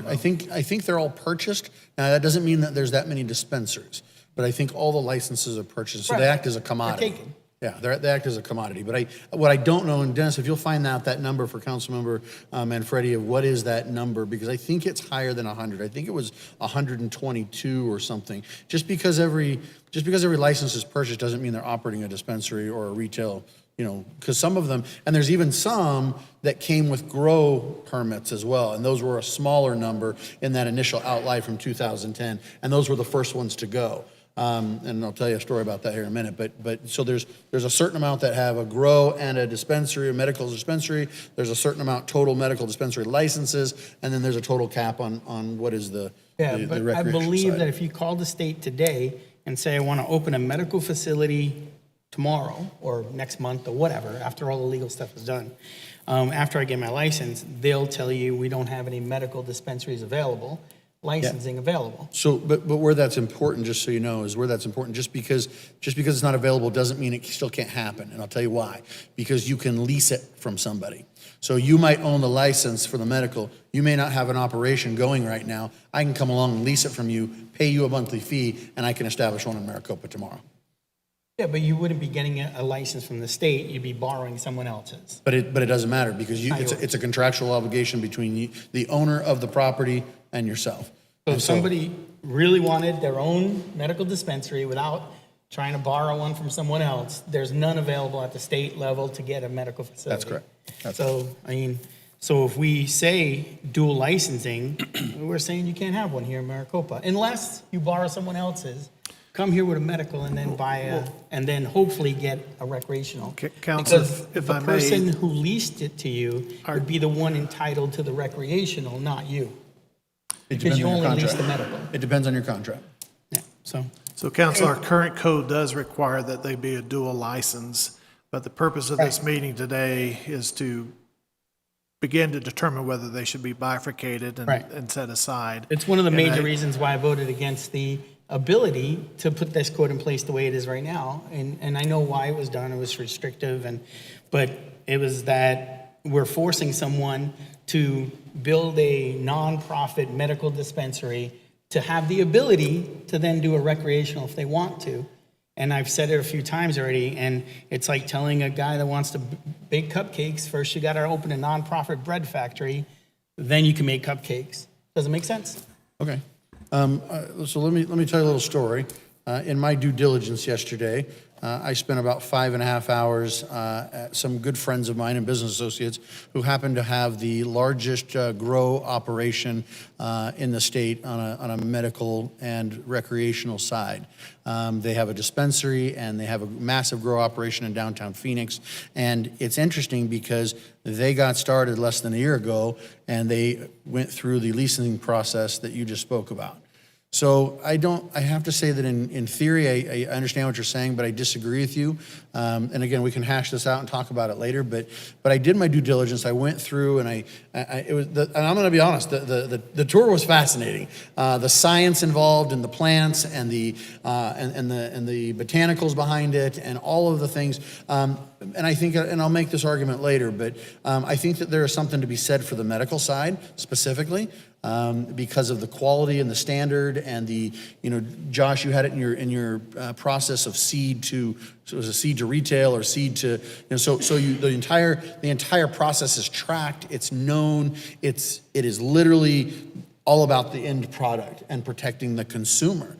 I think they're all purchased. Now, that doesn't mean that there's that many dispensaries, but I think all the licenses are purchased, so they
Right.
act as a commodity.
They're taken.
Yeah, they act as a commodity. But what I don't know, and Dennis, if you'll find out that number for Councilmember Manfredi of what is that number, because I think it's higher than 100. I think it was 122 or something. Just because every license is purchased doesn't mean they're operating a dispensary or a retail, because some of them, and there's even some that came with grow permits as well, and those were a smaller number in that initial outlay from 2010, and those were the first ones to go. And I'll tell you a story about that here in a minute. But so there's a certain amount that have a grow and a dispensary, a medical dispensary. There's a certain amount total medical dispensary licenses, and then there's a total cap on what is the
Yeah,
the
but I
recreation
believe
side.
that if you call the state today and say, I want to open a medical facility tomorrow or next month or whatever, after all the legal stuff is done, after I get my license, they'll tell you we don't have any medical dispensaries available, licensing available.
So, but where that's important, just so you know, is where that's important. Just because it's not available doesn't mean it still can't happen. And I'll tell you why. Because you can lease it from somebody. So you might own the license for the medical. You may not have an operation going right now. I can come along and lease it from you, pay you a monthly fee, and I can establish one in Maricopa tomorrow.
Yeah, but you wouldn't be getting a license from the state. You'd be borrowing someone else's.
But it doesn't matter because it's a contractual obligation between the owner of the property and yourself.
So if somebody really wanted their own medical dispensary without trying to borrow one from someone else, there's none available at the state level to get a medical facility.
That's correct.
So if we say dual licensing, we're saying you can't have one here in Maricopa unless you borrow someone else's, come here with a medical and then and then hopefully get a recreational.
Counsel,
Because
if
the
I may-
person who leased it to you would be the one entitled to the recreational, not you.
It
Because
depends
you
on your
only lease
contract.
the medical.
It depends on your contract.
Yeah, so.
So council, our current code does require that they be a dual license, but the purpose of this meeting today is to begin to determine whether they should be bifurcated
Right.
and set aside.
It's one of the
And
major
I-
reasons why I voted against the ability to put this code in place the way it is right now. And I know why it was done. It was restrictive, but it was that we're forcing someone to build a nonprofit medical dispensary to have the ability to then do a recreational if they want to. And I've said it a few times already, and it's like telling a guy that wants to bake cupcakes, first you got to open a nonprofit bread factory, then you can make cupcakes. Does it make sense?
Okay. So let me tell you a little story. In my due diligence yesterday, I spent about 5.5 hours at some good friends of mine and business associates who happen to have the largest grow operation in the state on a medical and recreational side. They have a dispensary and they have a massive grow operation in downtown Phoenix. And it's interesting because they got started less than a year ago and they went through the leasing process that you just spoke about. So I have to say that in theory, I understand what you're saying, but I disagree with you. And again, we can hash this out and talk about it later, but I did my due diligence. I went through and and I'm going to be honest, the tour was fascinating. The science involved and the plants and the botanicals behind it and all of the things. And I think, and I'll make this argument later, but I think that there is something to be said for the medical side specifically. Because of the quality and the standard and Josh, you had it in your process of seed to, so it was a seed to retail or seed to, the entire process is tracked, it's known, it is literally all about the end product and protecting the consumer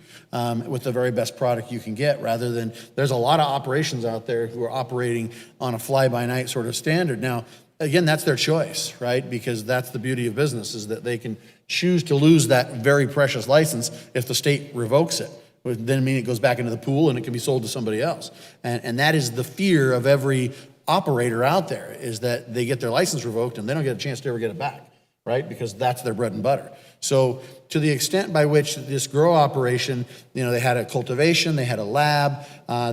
with the very best product you can get, rather than, there's a lot of operations out there who are operating on a fly-by-night sort of standard. Now, again, that's their choice, right? Because that's the beauty of business, is that they can choose to lose that very precious license if the state revokes it. then mean it goes back into the pool and it can be sold to somebody else. And that is the fear of every operator out there, is that they get their license revoked and they don't get a chance to ever get it back, right? Because that's their bread and butter. So to the extent by which this grow operation, they had a cultivation, they had a lab,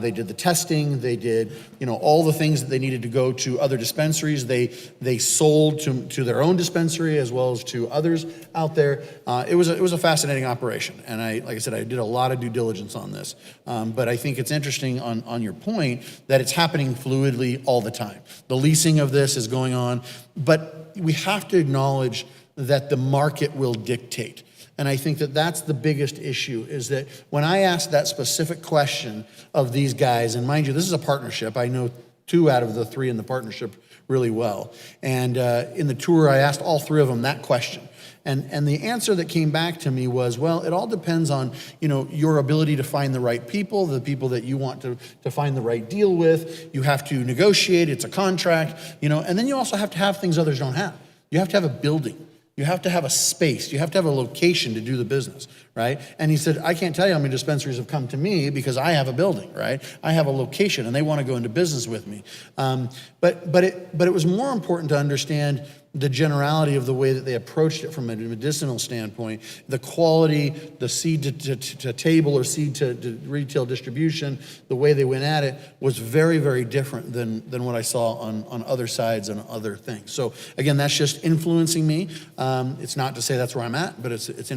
they did the testing, they did, all the things that they needed to go to other dispensaries. They sold to their own dispensary as well as to others out there. It was a fascinating operation. And like I said, I did a lot of due diligence on this. But I think it's interesting on your point that it's happening fluidly all the time. The leasing of this is going on, but we have to acknowledge that the market will dictate. And I think that that's the biggest issue, is that when I asked that specific question of these guys, and mind you, this is a partnership. I know 2 out of the 3 in the partnership really well. And in the tour, I asked all 3 of them that question. And the answer that came back to me was, well, it all depends on, your ability to find the right people, the people that you want to find the right deal with. You have to negotiate, it's a contract, and then you also have to have things others don't have. You have to have a building. You have to have a space. You have to have a location to do the business, right? And he said, I can't tell you how many dispensaries have come to me because I have a building, right? I have a location and they want to go into business with me. But it was more important to understand the generality of the way that they approached it from a medicinal standpoint, the quality, the seed to table or seed to retail distribution, the way they went at it was very, very different than what I saw on other sides and other things. So again, that's just influencing me. It's not to say that's where I'm at, but it's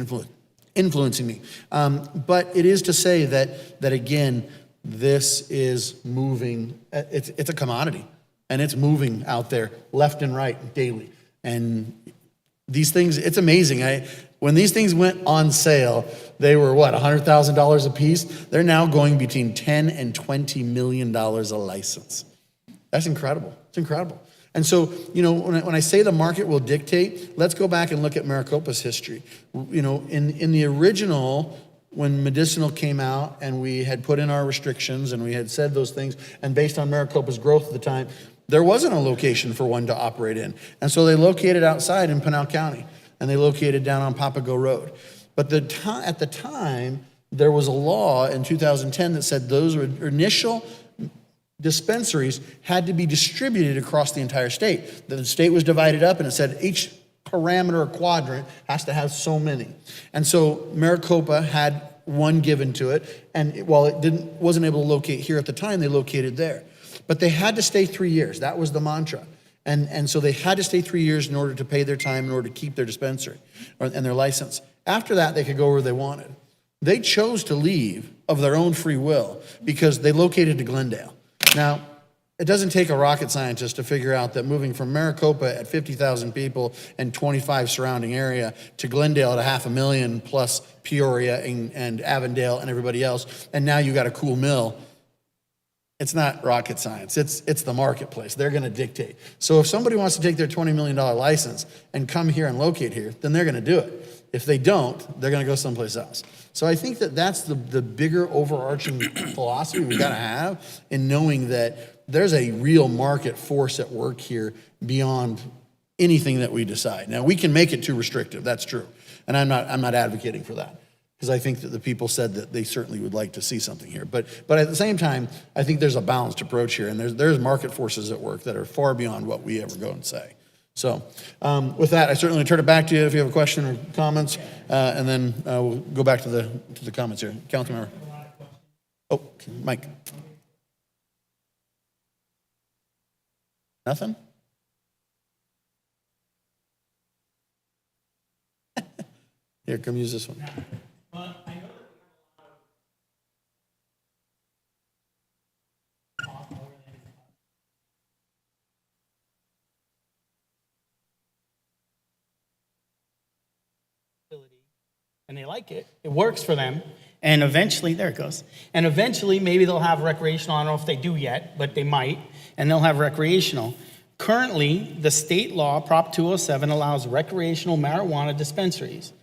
influencing me. But it is to say that again, this is moving. It's a commodity, and it's moving out there left and right daily. And these things, it's amazing. When these things went on sale, they were $100,000 a piece. They're now going between $10 and $20 million a license. That's incredible. It's incredible. And so, when I say the market will dictate, let's go back and look at Maricopa's history. In the original, when Medicinal came out and we had put in our restrictions and we had said those things, and based on Maricopa's growth at the time, there wasn't a location for one to operate in. And so they located outside in Pinal County, and they located down on Papago Road. But at the time, there was a law in 2010 that said those initial dispensaries had to be distributed across the entire state. The state was divided up, and it said each parameter or quadrant has to have so many. And so Maricopa had one given to it, and while it wasn't able to locate here at the time, they located there. But they had to stay 3 years. That was the mantra. And so they had to stay 3 years in order to pay their time, in order to keep their dispensary and their license. After that, they could go where they wanted. They chose to leave of their own free will because they located to Glendale. Now, it doesn't take a rocket scientist to figure out that moving from Maricopa at 50,000 people and 25 surrounding area to Glendale at 500,000 plus Peoria and Avondale and everybody else, and now you got a cool mill. It's not rocket science. It's the marketplace. They're going to dictate. So if somebody wants to take their $20 million license and come here and locate here, then they're going to do it. If they don't, they're going to go someplace else. So I think that that's the bigger overarching philosophy we've got to have in knowing that there's a real market force at work here beyond anything that we decide. Now, we can make it too restrictive. That's true. And I'm not advocating for that, because I think that the people said that they certainly would like to see something here. But at the same time, I think there's a balanced approach here, and there's market forces at work that are far beyond what we ever go and say. So with that, I certainly turn it back to you if you have a question or comments, and then we'll go back to the comments here. Councilmember. Oh, Mike. Nothing? Here, come use this one.
And they like it. It works for them. And eventually, there it goes. And eventually, maybe they'll have recreational. I don't know if they do yet, but they might. And they'll have recreational. Currently, the state law, Prop 207, allows recreational marijuana dispensaries.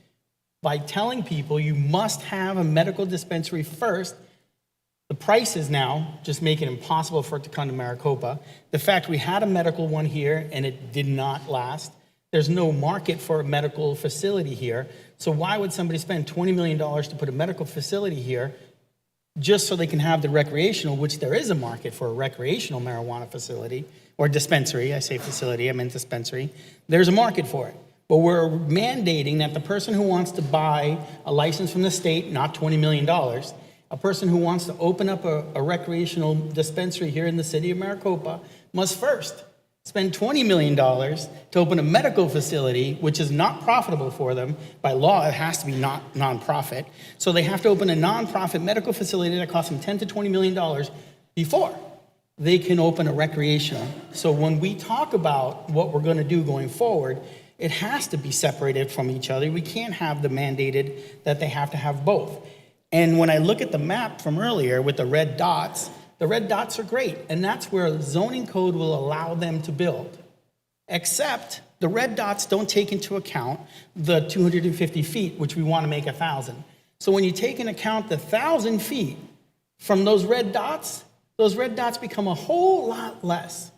By telling people you must have a medical dispensary first, the prices now just make it impossible for it to come to Maricopa. The fact we had a medical one here and it did not last. There's no market for a medical facility here. So why would somebody spend $20 million to put a medical facility here just so they can have the recreational, which there is a market for a recreational marijuana facility, or dispensary. I say facility, I meant dispensary. There's a market for it. But we're mandating that the person who wants to buy a license from the state, not $20 million, a person who wants to open up a recreational dispensary here in the city of Maricopa must first spend $20 million to open a medical facility, which is not profitable for them. By law, it has to be not nonprofit. So they have to open a nonprofit medical facility that costs them $10 to $20 million before they can open a recreational. So when we talk about what we're going to do going forward, it has to be separated from each other. We can't have the mandated that they have to have both. And when I look at the map from earlier with the red dots are great. And that's where the zoning code will allow them to build. Except the red dots don't take into account the 250 feet, which we want to make 1,000. So when you take into account the 1,000 feet from those red dots become a whole lot less,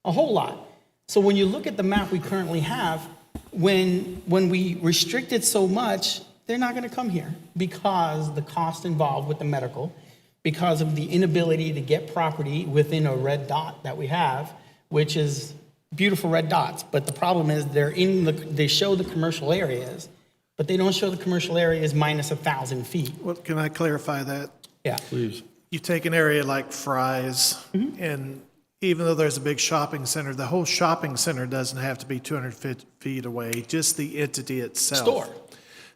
a whole lot. So when you look at the map we currently have, when we restrict it so much, they're not going to come here because the cost involved with the medical, because of the inability to get property within a red dot that we have, which is beautiful red dots. But the problem is they show the commercial areas, but they don't show the commercial areas minus 1,000 feet.
Well, can I clarify that?
Yeah.
Please.
You take an area like Fry's, and even though there's a big shopping center, the whole shopping center doesn't have to be 250 feet away, just the entity itself.
Store.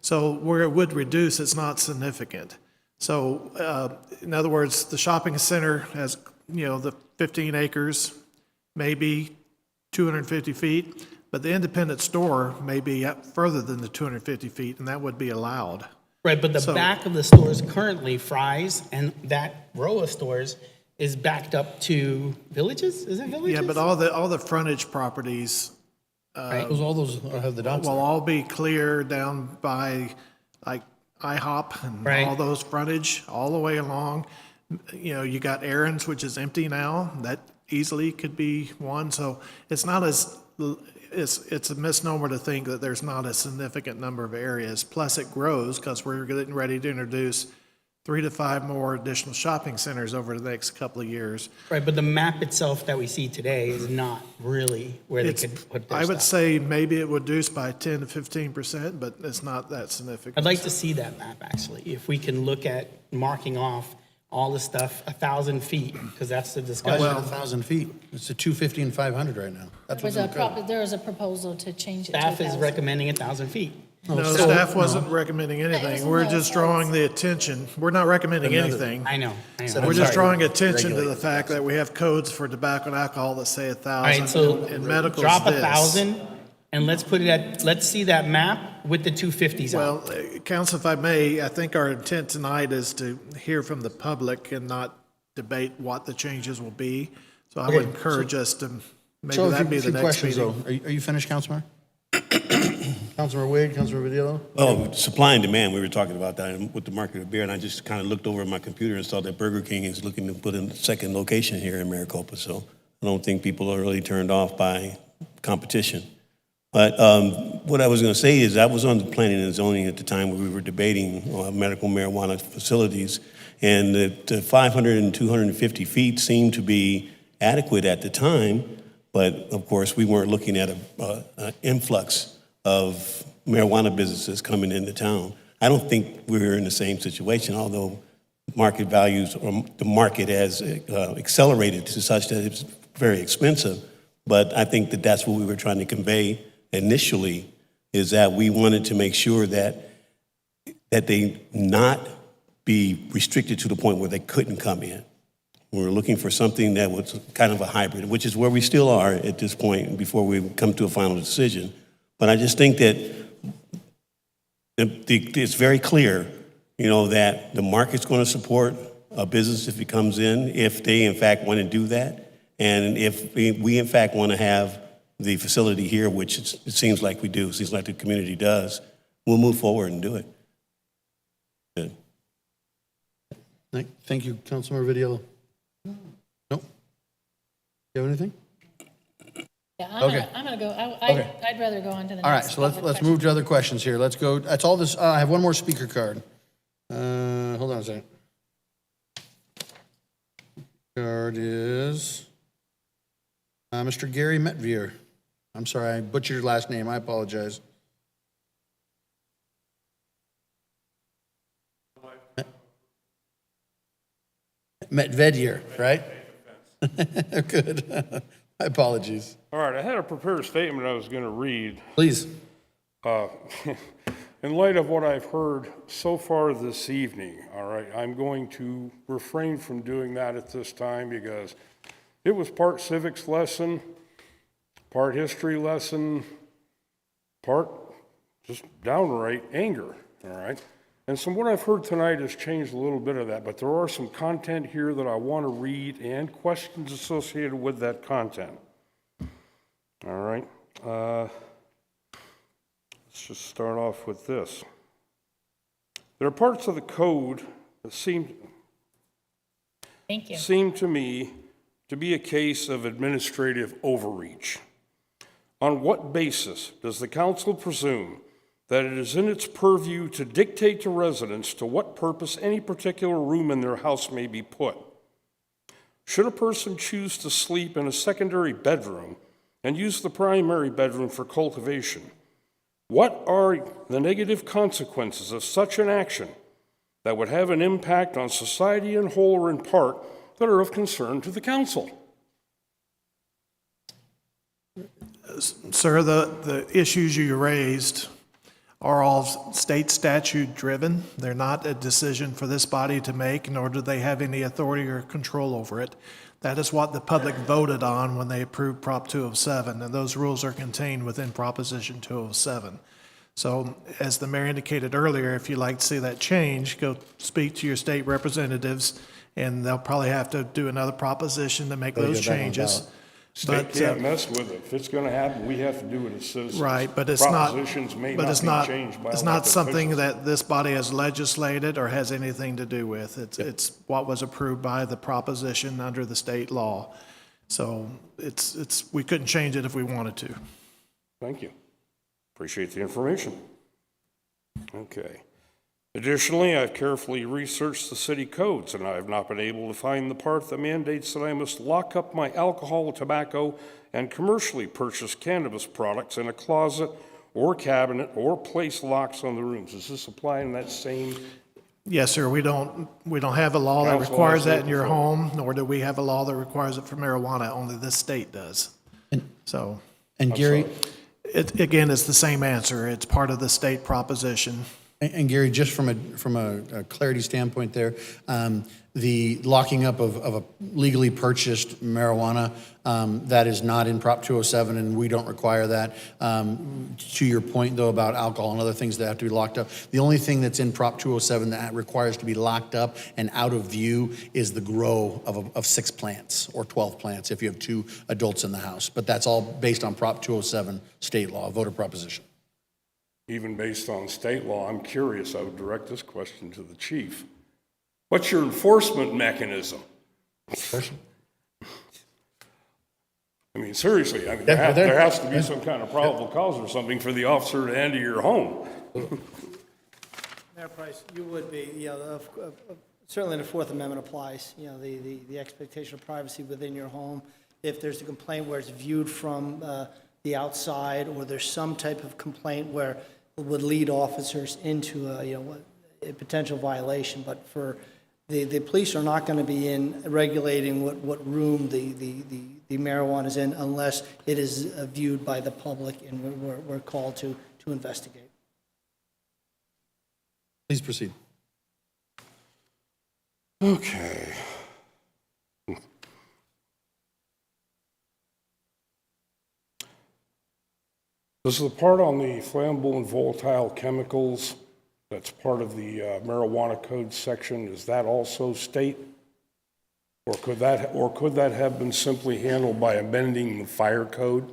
So where it would reduce, it's not significant. So in other words, the shopping center has, the 15 acres, maybe 250 feet, but the independent store may be up further than the 250 feet, and that would be allowed.
Right, but the back of the stores currently, Fry's, and that row of stores is backed up to Villages? Is it Villages?
Yeah, but all the frontage properties
Right.
All those have the dots.
will all be clear down by like IHOP and
Right.
all those frontage all the way along. You got Aaron's, which is empty now. That easily could be one. So it's not as it's a misnomer to think that there's not a significant number of areas. Plus, it grows because we're getting ready to introduce 3 to 5 more additional shopping centers over the next couple of years.
Right, but the map itself that we see today is not really where they
It's,
could put their
I would
stuff.
say maybe it would reduce by 10 to 15%, but it's not that significant.
I'd like to see that map, actually, if we can look at marking off all the stuff 1,000 feet, because that's the
Why
discussion.
is it 1,000 feet? It's a 250 and 500 right now. That's what's in the code.
There was a proposal to change it to
Staff is
1,000.
recommending 1,000 feet.
No, staff wasn't recommending anything. We're just drawing the attention. We're not recommending anything.
I know.
We're just drawing attention to the fact that we have codes for tobacco and alcohol that say
All right,
1,000,
so
and medical's
drop
this.
1,000, and let's see that map with the 250s on.
Well, Council, if I may, I think our intent tonight is to hear from the public and not debate what the changes will be. So I would encourage us to, maybe
So a
that'd be
few
the next
questions,
meeting.
though. Are you finished, Councilman? Councilman Wade, Councilman Vidillo?
Oh, supply and demand, we were talking about that with the market of beer, and I just kind of looked over at my computer and saw that Burger King is looking to put in a second location here in Maricopa, so I don't think people are really turned off by competition. But what I was going to say is I was on the planning and zoning at the time when we were debating medical marijuana facilities, and the 500 and 250 feet seemed to be adequate at the time, but of course we weren't looking at an influx of marijuana businesses coming into town. I don't think we're in the same situation, although market values or the market has accelerated to such that it's very expensive. But I think that that's what we were trying to convey initially, is that we wanted to make sure that they not be restricted to the point where they couldn't come in. We were looking for something that was kind of a hybrid, which is where we still are at this point before we come to a final decision. But I just think that it's very clear, that the market's going to support a business if it comes in, if they in fact want to do that. And if we in fact want to have the facility here, which it seems like we do, seems like the community does, we'll move forward and do it. Good.
Thank you, Councilman Vidillo. Nope. You have anything?
Yeah,
Okay.
I'm gonna go,
Okay.
I'd rather go on to the
All right,
next.
so let's move to other questions here. Let's go, that's all this, I have one more speaker card. Hold on a second. card is Mr. Gary Metvier. I'm sorry, I butchered your last name. I apologize. Medvedier, right? Good. My apologies.
All right, I had a prepared statement I was going to read.
Please.
In light of what I've heard so far this evening, all right, I'm going to refrain from doing that at this time because it was part civics lesson, part history lesson, part just downright anger, all right? And from what I've heard tonight has changed a little bit of that, but there are some content here that I want to read and questions associated with that content. All right. Let's just start off with this. There are parts of the code that seem to me to be a case of administrative overreach. On what basis does the council presume that it is in its purview to dictate to residents to what purpose any particular room in their house may be put? Should a person choose to sleep in a secondary bedroom and use the primary bedroom for cultivation, what are the negative consequences of such an action that would have an impact on society in whole or in part that are of concern to the council?
Sir, the issues you raised are all state statute driven. They're not a decision for this body to make, nor do they have any authority or control over it. That is what the public voted on when they approved Prop 207, and those rules are contained within Proposition 207. So as the mayor indicated earlier, if you'd like to see that change, go speak to your state representatives, and they'll probably have to do another proposition to make those changes.
State can't mess with it. If it's going to happen, we have to do it as citizens.
Right, but it's not,
Propositions may
but
not
it's
be
not,
changed by
it's not
elected
something
officials.
that this body has legislated or has anything to do with. It's what was approved by the proposition under the state law. So we couldn't change it if we wanted to.
Thank you. Appreciate the information. Okay. Additionally, I've carefully researched the city codes, and I have not been able to find the part that mandates that I must lock up my alcohol, tobacco, and commercially purchased cannabis products in a closet or cabinet or place locks on the rooms. Does this apply in that same?
Yes, sir. We don't have a law that
Council
requires
has
that in your
no
home, nor do we have a law that requires it for marijuana. Only this state does. So,
And Gary,
again, it's the same answer. It's part of the state proposition.
and Gary, just from a clarity standpoint there, the locking up of a legally purchased marijuana, that is not in Prop 207, and we don't require that. To your point, though, about alcohol and other things that have to be locked up, the only thing that's in Prop 207 that requires to be locked up and out of view is the grow of 6 plants or 12 plants if you have 2 adults in the house. But that's all based on Prop 207 state law, voter proposition.
Even based on state law, I'm curious, I would direct this question to the chief. What's your enforcement mechanism? I mean, seriously, there has to be some kind of probable cause or something for the officer to enter your home.
Mayor Price, you would be, certainly the Fourth Amendment applies, the expectation of privacy within your home. If there's a complaint where it's viewed from the outside, or there's some type of complaint where it would lead officers into a potential violation, but for the police are not going to be in regulating what room the marijuana is in unless it is viewed by the public and we're called to investigate.
Please proceed.
Okay. This is the part on the flammable and volatile chemicals that's part of the marijuana code section. Is that also state? Or could that have been simply handled by amending the fire code?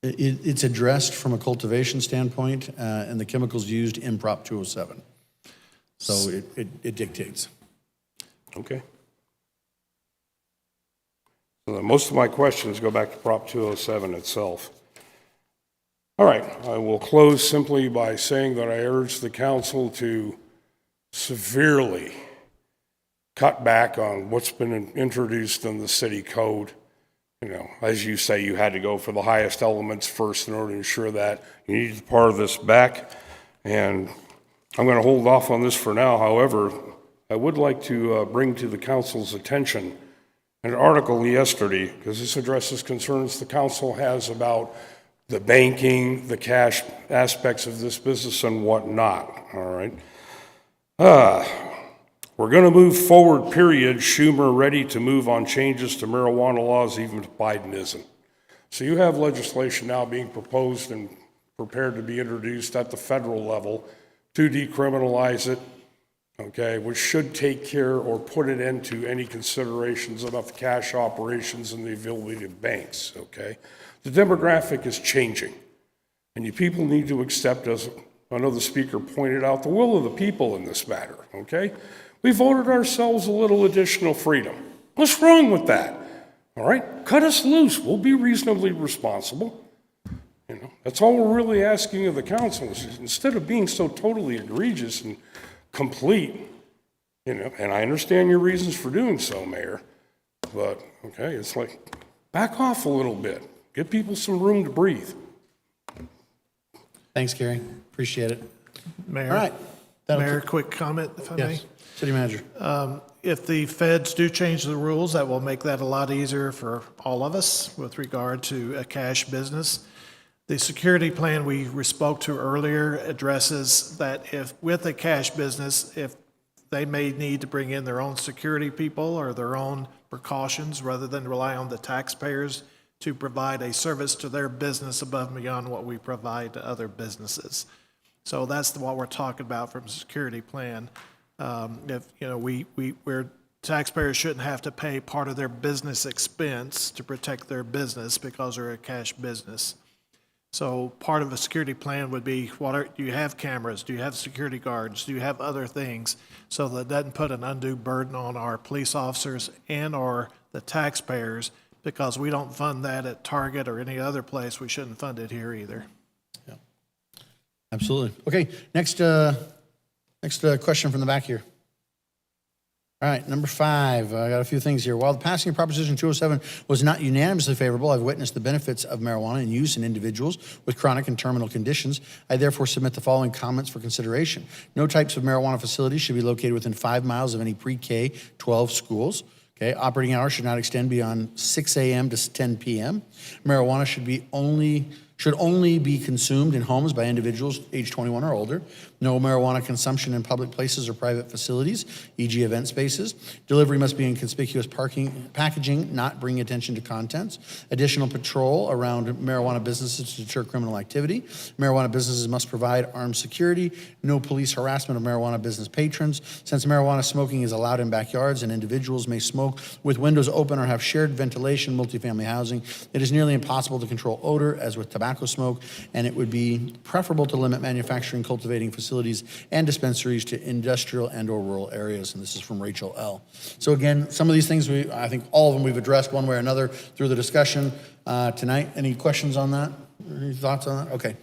It's addressed from a cultivation standpoint, and the chemicals used in Prop 207. So it dictates.
Okay. So then most of my questions go back to Prop 207 itself. All right, I will close simply by saying that I urge the council to severely cut back on what's been introduced in the city code. You know, as you say, you had to go for the highest elements first in order to ensure that. You need to part of this back, and I'm going to hold off on this for now. However, I would like to bring to the council's attention an article yesterday, because this addresses concerns the council has about the banking, the cash aspects of this business and whatnot, all right? We're going to move forward, period. Schumer ready to move on changes to marijuana laws, even if Biden isn't. So you have legislation now being proposed and prepared to be introduced at the federal level to decriminalize it, okay, which should take care or put it into any considerations about the cash operations and the availability of banks, okay? The demographic is changing, and you people need to accept, as another speaker pointed out, the will of the people in this matter, okay? We voted ourselves a little additional freedom. What's wrong with that? All right, cut us loose. We'll be reasonably responsible. You know, that's all we're really asking of the council is instead of being so totally egregious and complete, you know, and I understand your reasons for doing so, Mayor, but okay, it's like back off a little bit. Give people some room to breathe.
Thanks, Gary. Appreciate it.
Mayor.
All right.
Mayor, quick comment, if I may.
Yes. City Manager.
If the feds do change the rules, that will make that a lot easier for all of us with regard to a cash business. The security plan we spoke to earlier addresses that if with a cash business, if they may need to bring in their own security people or their own precautions rather than rely on the taxpayers to provide a service to their business above and beyond what we provide to other businesses. So that's what we're talking about from a security plan. If, you know, where taxpayers shouldn't have to pay part of their business expense to protect their business because they're a cash business. So part of a security plan would be, do you have cameras? Do you have security guards? Do you have other things? So that doesn't put an undue burden on our police officers and or the taxpayers, because we don't fund that at Target or any other place. We shouldn't fund it here either.
Yeah. Absolutely. Okay, next question from the back here. All right, number 5, I got a few things here. While the passing of Proposition 207 was not unanimously favorable, I've witnessed the benefits of marijuana in use in individuals with chronic and terminal conditions. I therefore submit the following comments for consideration. No types of marijuana facilities should be located within 5 miles of any pre-K-12 schools. Okay, operating hours should not extend beyond 6 a.m. to 10 p.m. Marijuana should only be consumed in homes by individuals age 21 or older. No marijuana consumption in public places or private facilities, e.g. event spaces. Delivery must be in conspicuous packaging, not bring attention to contents. Additional patrol around marijuana businesses to deter criminal activity. Marijuana businesses must provide armed security. No police harassment of marijuana business patrons. Since marijuana smoking is allowed in backyards and individuals may smoke with windows open or have shared ventilation, multifamily housing, it is nearly impossible to control odor as with tobacco smoke, and it would be preferable to limit manufacturing, cultivating facilities and dispensaries to industrial and or rural areas. And this is from Rachel L. So again, some of these things, I think all of them we've addressed one way or another through the discussion tonight. Any questions on that? Any thoughts on that? Okay.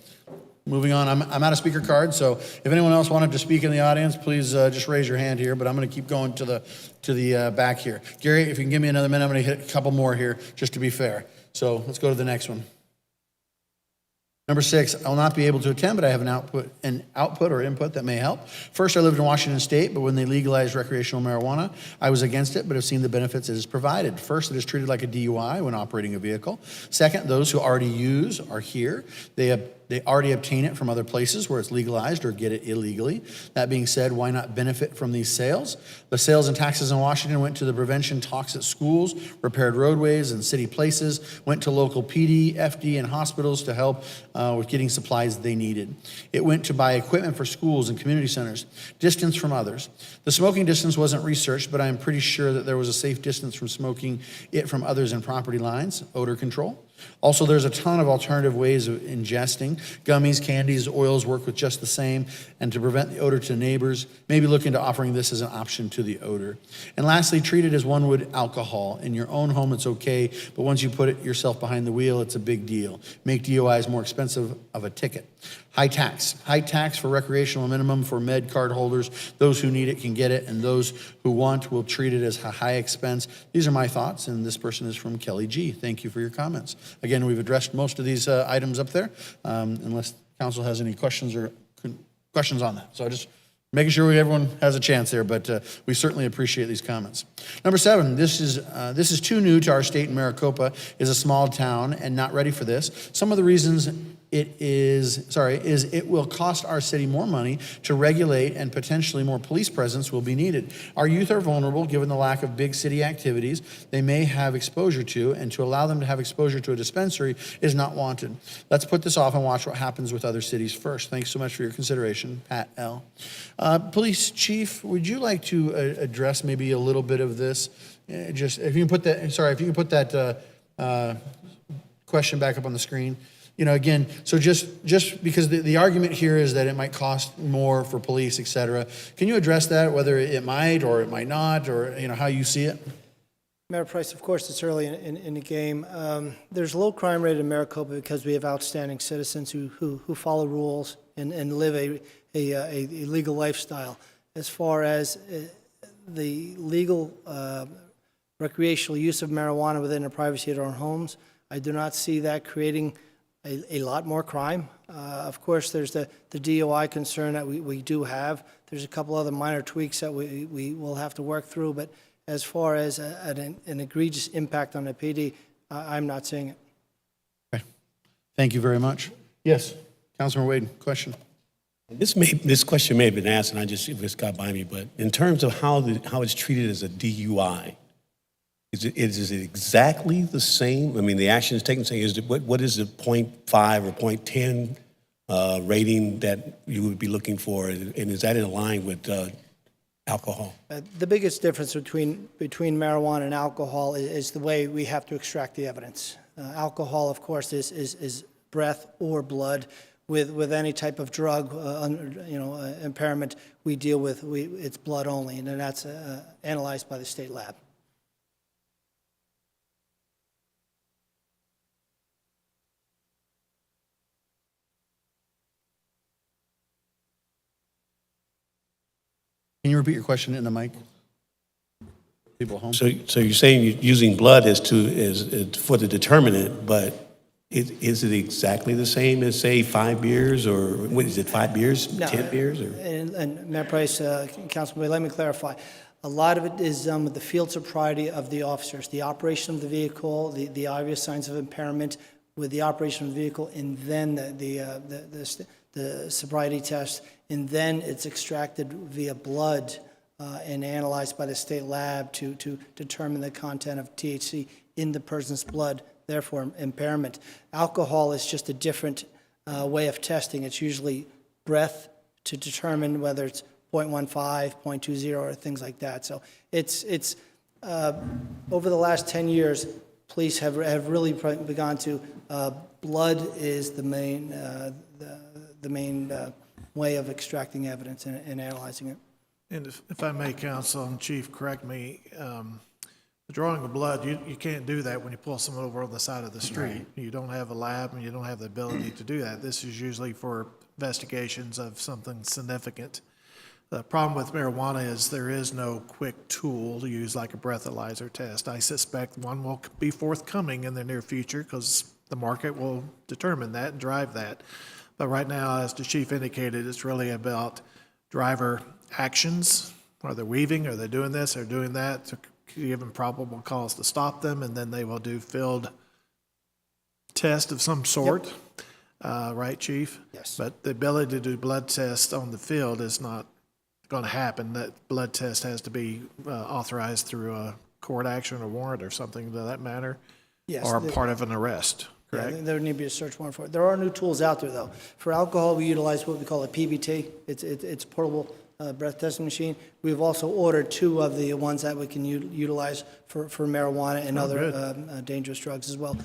Moving on, I'm out of speaker cards, so if anyone else wanted to speak in the audience, please just raise your hand here, but I'm going to keep going to the back here. Gary, if you can give me another minute, I'm going to hit a couple more here, just to be fair. So let's go to the next one. Number 6, I will not be able to attend, but I have an output or input that may help. First, I lived in Washington State, but when they legalized recreational marijuana, I was against it, but have seen the benefits it has provided. First, it is treated like a DUI when operating a vehicle. Second, those who already use are here. They already obtain it from other places where it's legalized or get it illegally. That being said, why not benefit from these sales? The sales and taxes in Washington went to the prevention talks at schools, repaired roadways and city places, went to local PD, FD, and hospitals to help with getting supplies they needed. It went to buy equipment for schools and community centers, distance from others. The smoking distance wasn't researched, but I am pretty sure that there was a safe distance from smoking it from others in property lines, odor control. Also, there's a ton of alternative ways of ingesting. Gummies, candies, oils work with just the same. And to prevent the odor to neighbors, maybe look into offering this as an option to the odor. And lastly, treat it as one would alcohol. In your own home, it's okay, but once you put it yourself behind the wheel, it's a big deal. Make DUIs more expensive of a ticket. High tax for recreational minimum for med card holders. Those who need it can get it, and those who want will treat it as a high expense. These are my thoughts, and this person is from Kelly G. Thank you for your comments. Again, we've addressed most of these items up there, unless council has any questions on that. So I just making sure everyone has a chance there, but we certainly appreciate these comments. Number 7, this is too new to our state. In Maricopa is a small town and not ready for this. Some of the reasons it will cost our city more money to regulate, and potentially more police presence will be needed. Our youth are vulnerable given the lack of big city activities they may have exposure to, and to allow them to have exposure to a dispensary is not wanted. Let's put this off and watch what happens with other cities first. Thanks so much for your consideration, Pat L. Police Chief, would you like to address maybe a little bit of this? Just if you can put that, question back up on the screen. You know, again, so just because the argument here is that it might cost more for police, et cetera. Can you address that, whether it might or it might not, or, you know, how you see it?
Mayor Price, of course, it's early in the game. There's a low crime rate in Maricopa because we have outstanding citizens who follow rules and live a legal lifestyle. As far as the legal recreational use of marijuana within the privacy of our own homes, I do not see that creating a lot more crime. Of course, there's the DOI concern that we do have. There's a couple other minor tweaks that we will have to work through, but as far as an egregious impact on the PD, I'm not seeing it.
Okay. Thank you very much. Yes, Councilman Wade, question.
This question may have been asked, and it just got by me, but in terms of how it's treated as a DUI, is it exactly the same? I mean, the action is taken, saying, what is the 0.5 or 0.10 rating that you would be looking for, and is that in line with alcohol?
The biggest difference between marijuana and alcohol is the way we have to extract the evidence. Alcohol, of course, is breath or blood. With any type of drug, impairment, we deal with it's blood only, and then that's analyzed by the state lab.
Can you repeat your question in the mic? People at home.
So you're saying you're using blood as for the determinant, but is it exactly the same as, say, 5 beers, or what is it, 5 beers,
No,
10 beers? Or?
And Mayor Price, Councilman, let me clarify. A lot of it is done with the field sobriety of the officers, the operation of the vehicle, the obvious signs of impairment with the operation of the vehicle, and then the sobriety test, and then it's extracted via blood and analyzed by the state lab to determine the content of THC in the person's blood, therefore impairment. Alcohol is just a different way of testing. It's usually breath to determine whether it's 0.15, 0.20, or things like that. So it's over the last 10 years, police have really begun to, blood is the main way of extracting evidence and analyzing it.
And if I may, Counsel and Chief, correct me, the drawing of blood, you can't do that when you pull someone over on the side of the street. You don't have a lab and you don't have the ability to do that. This is usually for investigations of something significant. The problem with marijuana is there is no quick tool to use like a breathalyzer test. I suspect one will be forthcoming in the near future because the market will determine that and drive that. But right now, as the Chief indicated, it's really about driver actions. Are they weaving? Are they doing this or doing that? To give them probable cause to stop them, and then they will do field test of some sort. Yep. Right, Chief?
Yes.
But the ability to do blood tests on the field is not going to happen. That blood test has to be authorized through a court action or warrant or something to that matter,
Yes,
or part of an arrest, correct?
Yeah, there would need to be a search warrant for it. There are new tools out there, though. For alcohol, we utilize what we call a PBT. It's a portable breath testing machine. We've also ordered 2 of the ones that we can utilize for marijuana and other dangerous drugs as well.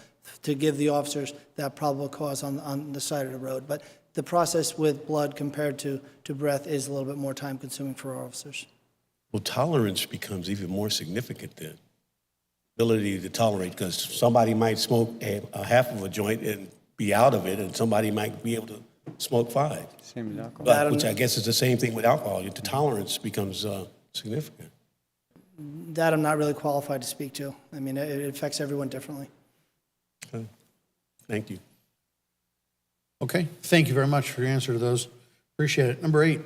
to give the officers that probable cause on the side of the road. But the process with blood compared to breath is a little bit more time-consuming for our officers.
Well, tolerance becomes even more significant then. Ability to tolerate, because somebody might smoke a half of a joint and be out of it, and somebody might be able to smoke 5.
Same as alcohol.
But, which I guess is the same thing with alcohol. The tolerance becomes significant.
That I'm not really qualified to speak to. I mean, it affects everyone differently.
Okay. Thank you.
Okay, thank you very much for your answer to those. Appreciate it. Number 8.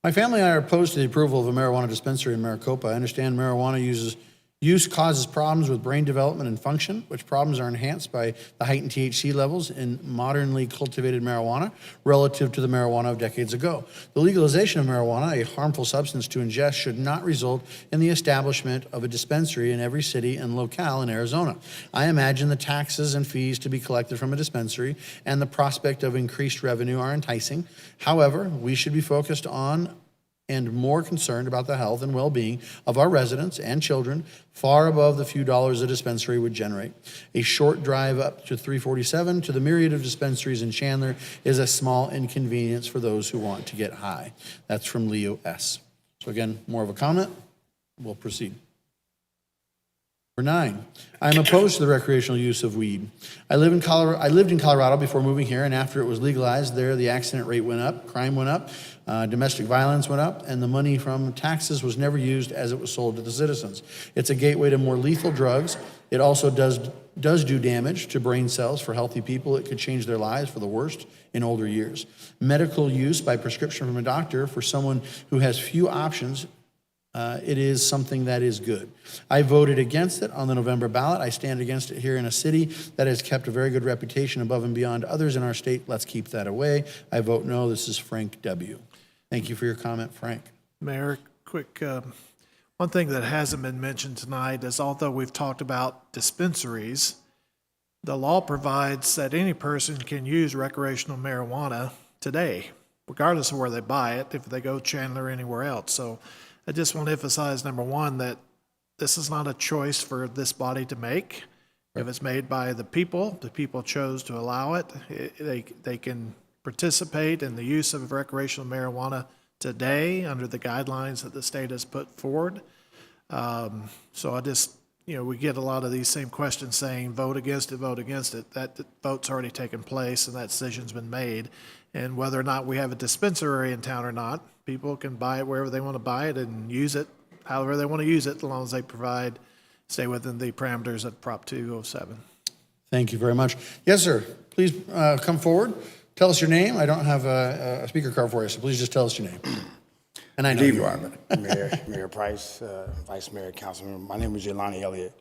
My family and I are opposed to the approval of a marijuana dispensary in Maricopa. I understand marijuana use causes problems with brain development and function, which problems are enhanced by the heightened THC levels in modernly cultivated marijuana relative to the marijuana of decades ago. The legalization of marijuana, a harmful substance to ingest, should not result in the establishment of a dispensary in every city and locale in Arizona. I imagine the taxes and fees to be collected from a dispensary and the prospect of increased revenue are enticing. However, we should be focused on and more concerned about the health and well-being of our residents and children, far above the few dollars a dispensary would generate. A short drive up to 347 to the myriad of dispensaries in Chandler is a small inconvenience for those who want to get high. That's from Leo S. So again, more of a comment. We'll proceed. Number 9, I'm opposed to the recreational use of weed. I lived in Colorado before moving here, and after it was legalized there, the accident rate went up, crime went up, domestic violence went up, and the money from taxes was never used as it was sold to the citizens. It's a gateway to more lethal drugs. It also does do damage to brain cells for healthy people. It could change their lives for the worst in older years. Medical use by prescription from a doctor for someone who has few options, it is something that is good. I voted against it on the November ballot. I stand against it here in a city that has kept a very good reputation above and beyond others in our state. Let's keep that away. I vote no. This is Frank W. Thank you for your comment, Frank.
Mayor, quick, one thing that hasn't been mentioned tonight is although we've talked about dispensaries, the law provides that any person can use recreational marijuana today, regardless of where they buy it, if they go Chandler or anywhere else. So I just want to emphasize, number 1, that this is not a choice for this body to make. If it's made by the people chose to allow it, they can participate in the use of recreational marijuana today under the guidelines that the state has put forward. So I just, we get a lot of these same questions saying, vote against it, vote against it. That vote's already taken place and that decision's been made. And whether or not we have a dispensary in town or not, people can buy it wherever they want to buy it and use it however they want to use it, as long as they stay within the parameters of Prop 207.
Thank you very much. Yes, sir. Please come forward. Tell us your name. I don't have a speaker card for you, so please just tell us your name. And I know you are.
Mayor Price, Vice Mayor, Councilman. My name is Jelani Elliott.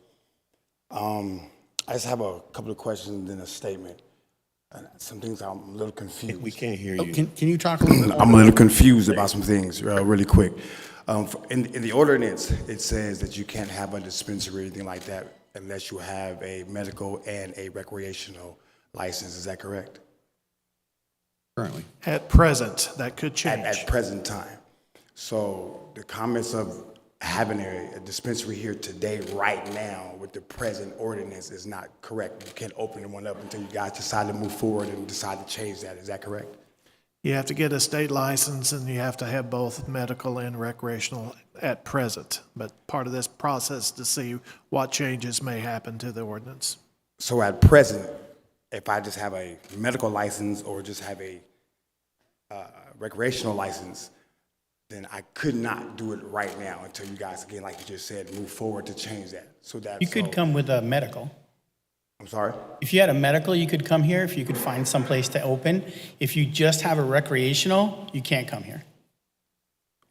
I just have a couple of questions and a statement. Some things I'm a little confused.
We can't hear you.
Can you talk a little bit?
I'm a little confused about some things really quick. In the ordinance, it says that you can't have a dispensary or anything like that unless you have a medical and a recreational license. Is that correct?
Currently.
At present, that could change.
At present time. So the comments of having a dispensary here today, right now, with the present ordinance is not correct. You can't open one up until you guys decide to move forward and decide to change that. Is that correct?
You have to get a state license and you have to have both medical and recreational at present. But part of this process to see what changes may happen to the ordinance.
So at present, if I just have a medical license or just have a recreational license, then I could not do it right now until you guys, again, like you just said, move forward to change that.
You could come with a medical.
I'm sorry?
If you had a medical, you could come here if you could find some place to open. If you just have a recreational, you can't come here.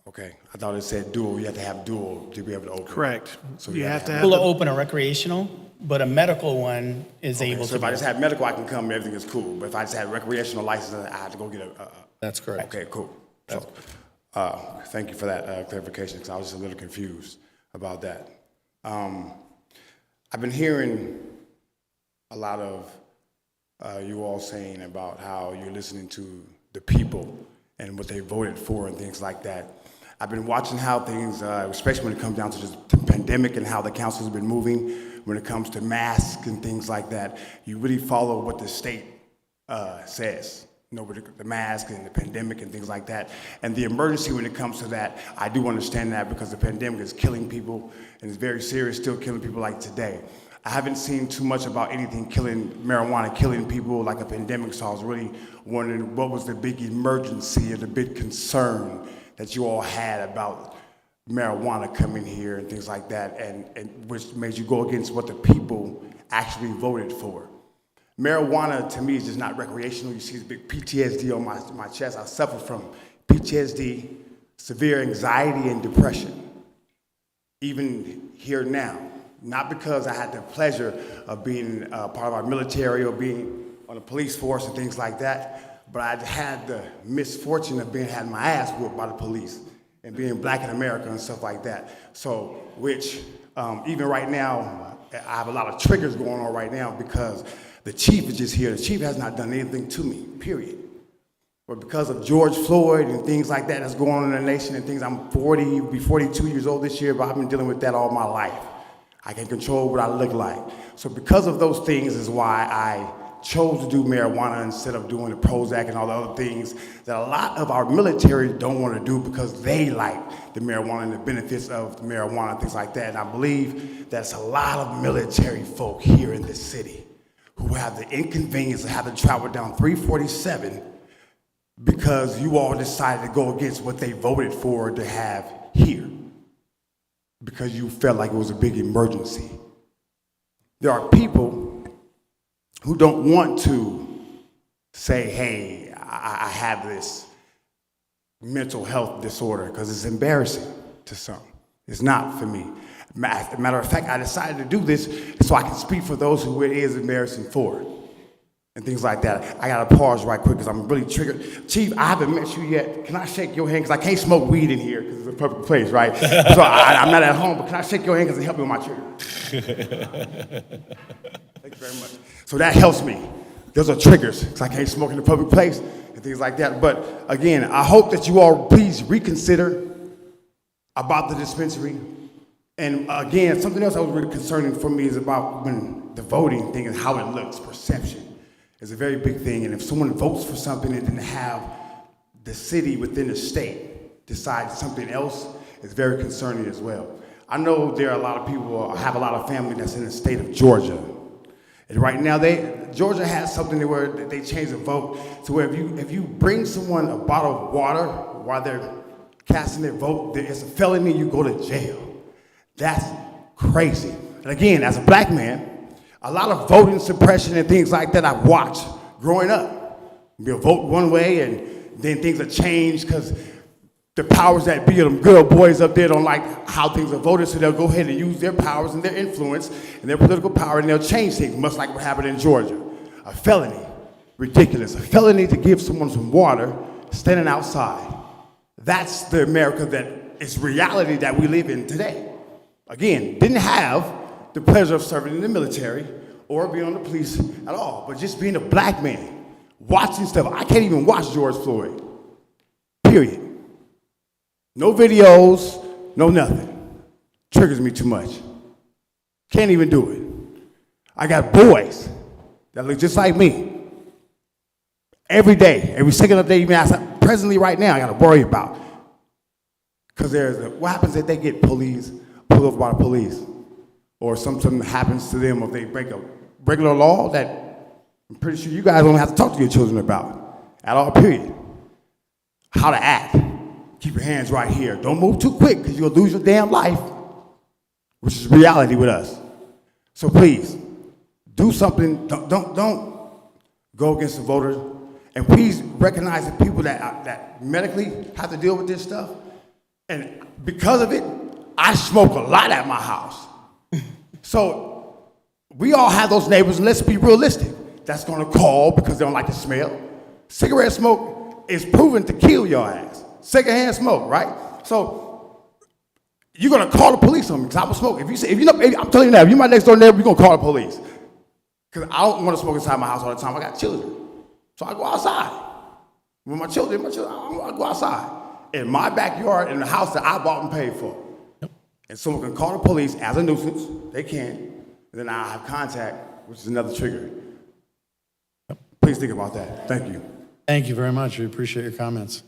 Okay, I thought it said dual. You have to have dual to be able to open.
Correct.
So
you have to
Able to open a recreational, but a medical one is able
so
to.
if I just have medical, I can come and everything is cool. But if I just have a recreational license, I have to go get a
That's correct.
Okay, cool. So, thank you for that clarification, because I was just a little confused about that. I've been hearing a lot of you all saying about how you're listening to the people and what they voted for and things like that. I've been watching how things, especially when it comes down to the pandemic and how the council's been moving. when it comes to masks and things like that. You really follow what the state says. You know, with the mask and the pandemic and things like that. And the emergency when it comes to that, I do understand that because the pandemic is killing people and it's very serious, still killing people like today. I haven't seen too much about anything marijuana killing people like a pandemic, so I was really wondering what was the big emergency or the big concern that you all had about marijuana coming here and things like that, and which made you go against what the people actually voted for. Marijuana, to me, is just not recreational. You see this big PTSD on my chest. I suffer from PTSD, severe anxiety, and depression, even here now. Not because I had the pleasure of being part of our military or being on the police force and things like that, but I had the misfortune of having my ass whooped by the police and being black in America and stuff like that. So, which even right now, I have a lot of triggers going on right now because the chief is just here. The chief has not done anything to me, period. But because of George Floyd and things like that that's going on in the nation and things, I'm 42 years old this year, but I've been dealing with that all my life. I can control what I look like. So because of those things is why I chose to do marijuana instead of doing the Prozac and all the other things that a lot of our military don't want to do because they like the marijuana and the benefits of the marijuana and things like that. And I believe that's a lot of military folk here in this city who have the inconvenience of having to travel down 347 because you all decided to go against what they voted for to have here because you felt like it was a big emergency. There are people who don't want to say, hey, I have this mental health disorder because it's embarrassing to some. It's not for me. As a matter of fact, I decided to do this so I can speak for those who it is embarrassing for and things like that. I got to pause right quick because I'm really triggered. Chief, I haven't met you yet. Can I shake your hand? Because I can't smoke weed in here because it's a public place, right? So I'm not at home, but can I shake your hand because it helped me with my trigger? Thank you very much. So that helps me. Those are triggers because I can't smoke in a public place and things like that. But again, I hope that you all please reconsider about the dispensary. And again, something else that was really concerning for me is about when the voting thing and how it looks, perception is a very big thing. And if someone votes for something and then have the city within the state decide something else, it's very concerning as well. I know there are a lot of people, I have a lot of family that's in the state of Georgia. And right now, Georgia has something where they changed the vote to where if you bring someone a bottle of water while they're casting their vote, it's a felony, you go to jail. That's crazy. And again, as a black man, a lot of voting suppression and things like that I've watched growing up. You'll vote one way and then things have changed because the powers that be, them girl boys up there don't like how things are voted, so they'll go ahead and use their powers and their influence and their political power and they'll change things, much like what happened in Georgia. A felony, ridiculous. A felony to give someone some water standing outside. That's the America that is reality that we live in today. Again, didn't have the pleasure of serving in the military or being on the police at all, but just being a black man, watching stuff. I can't even watch George Floyd, period. No videos, no nothing. Triggers me too much. Can't even do it. I got boys that look just like me. Every day, every second of the day, even presently right now, I got to worry about. Because what happens if they get pulled over by the police? Or something happens to them if they break a regular law that I'm pretty sure you guys don't have to talk to your children about at all, period. How to act. Keep your hands right here. Don't move too quick because you'll lose your damn life, which is reality with us. So please, do something. Don't go against the voters. And please recognize the people that medically have to deal with this stuff. And because of it, I smoke a lot at my house. So we all have those neighbors, and let's be realistic. That's going to call because they don't like the smell. Cigarette smoke is proven to kill your ass. Secondhand smoke, right? So you're going to call the police on me because I will smoke. I'm telling you now, if you're my next door neighbor, you're going to call the police. Because I don't want to smoke inside my house all the time. I got children. So I go outside. With my children, I go outside. In my backyard, in the house that I bought and paid for. And someone can call the police as a nuisance, they can, then I'll have contact, which is another trigger. Please think about that. Thank you.
Thank you very much. We appreciate your comments.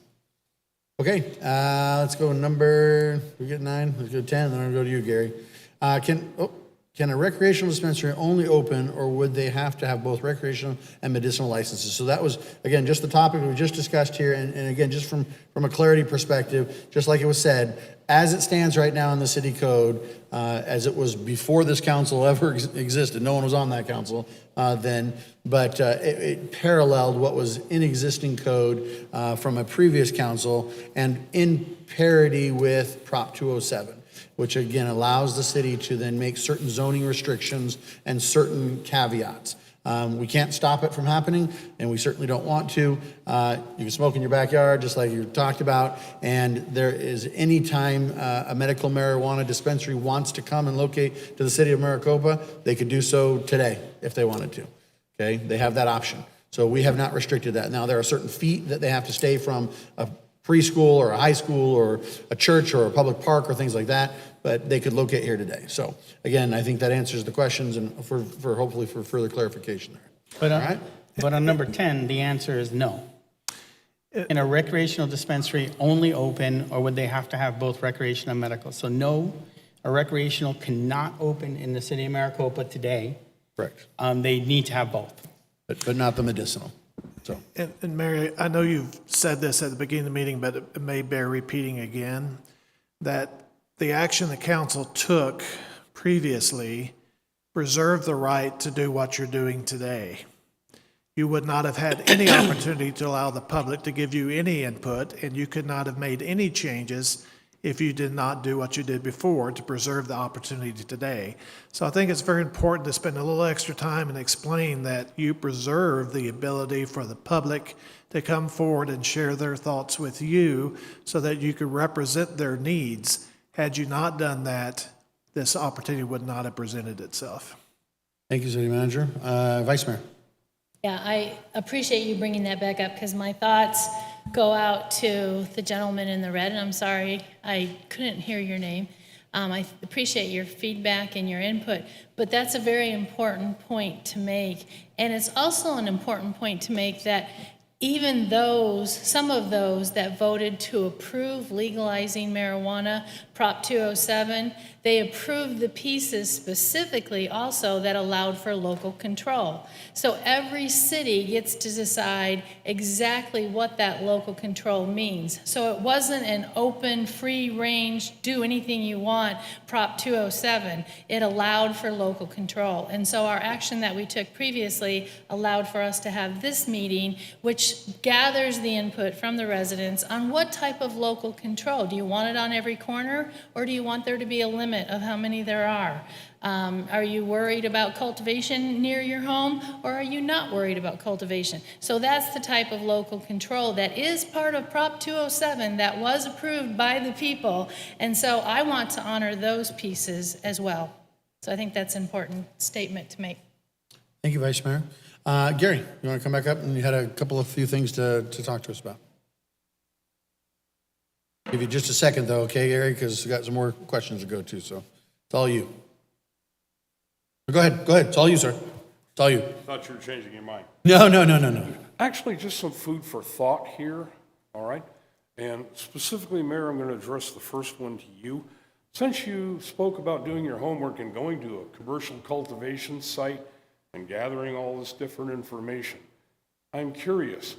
Okay, let's go we get 9, let's go 10, then I'll go to you, Gary. Can a recreational dispensary only open, or would they have to have both recreational and medicinal licenses? So that was, again, just the topic we just discussed here, and again, just from a clarity perspective, just like it was said, as it stands right now in the city code, as it was before this council ever existed, no one was on that council then, but it paralleled what was in existing code from a previous council, and in parity with Prop 207. Which again allows the city to then make certain zoning restrictions and certain caveats. We can't stop it from happening, and we certainly don't want to. You can smoke in your backyard, just like you talked about, and there is any time a medical marijuana dispensary wants to come and locate to the city of Maricopa, they could do so today if they wanted to. Okay, they have that option. So we have not restricted that. Now there are certain feet that they have to stay from a preschool or a high school or a church or a public park or things like that, but they could locate here today. So again, I think that answers the questions, and for hopefully for further clarification there.
But,
All right?
but on number 10, the answer is no. Can a recreational dispensary only open, or would they have to have both recreational and medical? So no, a recreational cannot open in the city of Maricopa today.
Correct.
They need to have both.
But not the medicinal. So.
And Mary, I know you've said this at the beginning of the meeting, but it may bear repeating again, that the action the council took previously preserved the right to do what you're doing today. You would not have had any opportunity to allow the public to give you any input, and you could not have made any changes if you did not do what you did before to preserve the opportunity today. So I think it's very important to spend a little extra time and explain that you preserve the ability for the public to come forward and share their thoughts with you so that you could represent their needs. Had you not done that, this opportunity would not have presented itself.
Thank you, City Manager. Vice Mayor.
Yeah, I appreciate you bringing that back up, because my thoughts go out to the gentleman in the red, and I'm sorry, I couldn't hear your name. I appreciate your feedback and your input, but that's a very important point to make. And it's also an important point to make that even some of those that voted to approve legalizing marijuana, Prop 207, they approved the pieces specifically also that allowed for local control. So every city gets to decide exactly what that local control means. So it wasn't an open, free range, do anything you want, Prop 207. It allowed for local control. And so our action that we took previously allowed for us to have this meeting, which gathers the input from the residents on what type of local control. Do you want it on every corner, or do you want there to be a limit of how many there are? Are you worried about cultivation near your home, or are you not worried about cultivation? So that's the type of local control that is part of Prop 207 that was approved by the people. And so I want to honor those pieces as well. So I think that's an important statement to make.
Thank you, Vice Mayor. Gary, you want to come back up? And you had a few things to talk to us about. Give you just a second, though, okay, Gary, because we've got some more questions to go to, so it's all you. Go ahead, it's all you, sir. It's all you.
I thought you were changing your mind.
No.
Actually, just some food for thought here, all right? And specifically, Mayor, I'm going to address the first one to you. Since you spoke about doing your homework and going to a commercial cultivation site and gathering all this different information, I'm curious,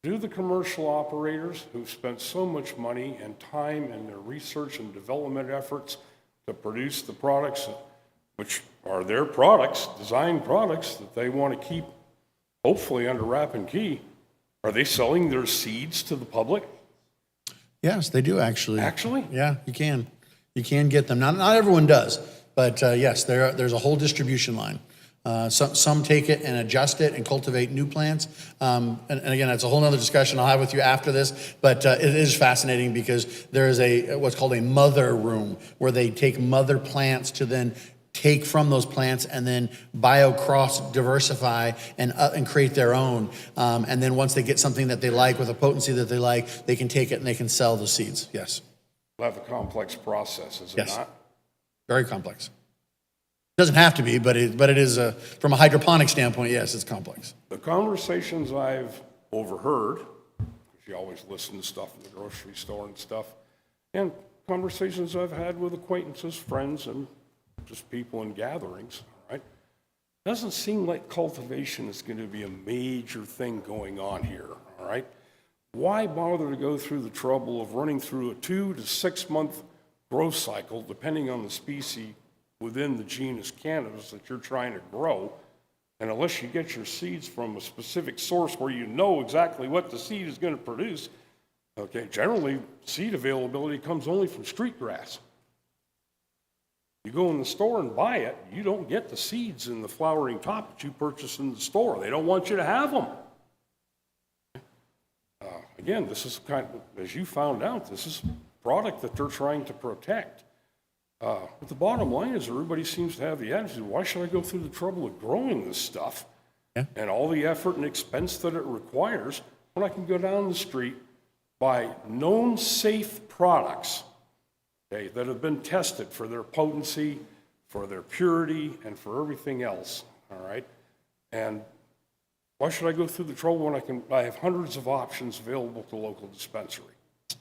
do the commercial operators who've spent so much money and time in their research and development efforts to produce the products, which are their products, design products that they want to keep hopefully under wrap and key, are they selling their seeds to the public?
Yes, they do actually.
Actually?
Yeah, you can. You can get them. Not everyone does, but yes, there's a whole distribution line. Some take it and adjust it and cultivate new plants. And again, that's a whole other discussion I'll have with you after this, but it is fascinating because there is what's called a mother room where they take mother plants to then take from those plants and then bio-cross diversify and create their own. And then once they get something that they like with a potency that they like, they can take it and they can sell the seeds. Yes.
That's a complex process, is it
Yes.
not?
Very complex. Doesn't have to be, but it is, from a hydroponic standpoint, yes, it's complex.
The conversations I've overheard, because you always listen to stuff in the grocery store and stuff, and conversations I've had with acquaintances, friends, and just people in gatherings, all right? Doesn't seem like cultivation is going to be a major thing going on here, all right? Why bother to go through the trouble of running through a 2 to 6 month growth cycle, depending on the species within the genus cannabis that you're trying to grow? And unless you get your seeds from a specific source where you know exactly what the seed is going to produce, okay, generally seed availability comes only from street grass. You go in the store and buy it, you don't get the seeds in the flowering top that you purchase in the store. They don't want you to have them. Again, this is kind of, as you found out, this is a product that they're trying to protect. But the bottom line is everybody seems to have the attitude, why should I go through the trouble of growing this stuff and all the effort and expense that it requires when I can go down the street, buy known safe products, okay, that have been tested for their potency, for their purity, and for everything else, all right? And why should I go through the trouble when I have hundreds of options available to local dispensary?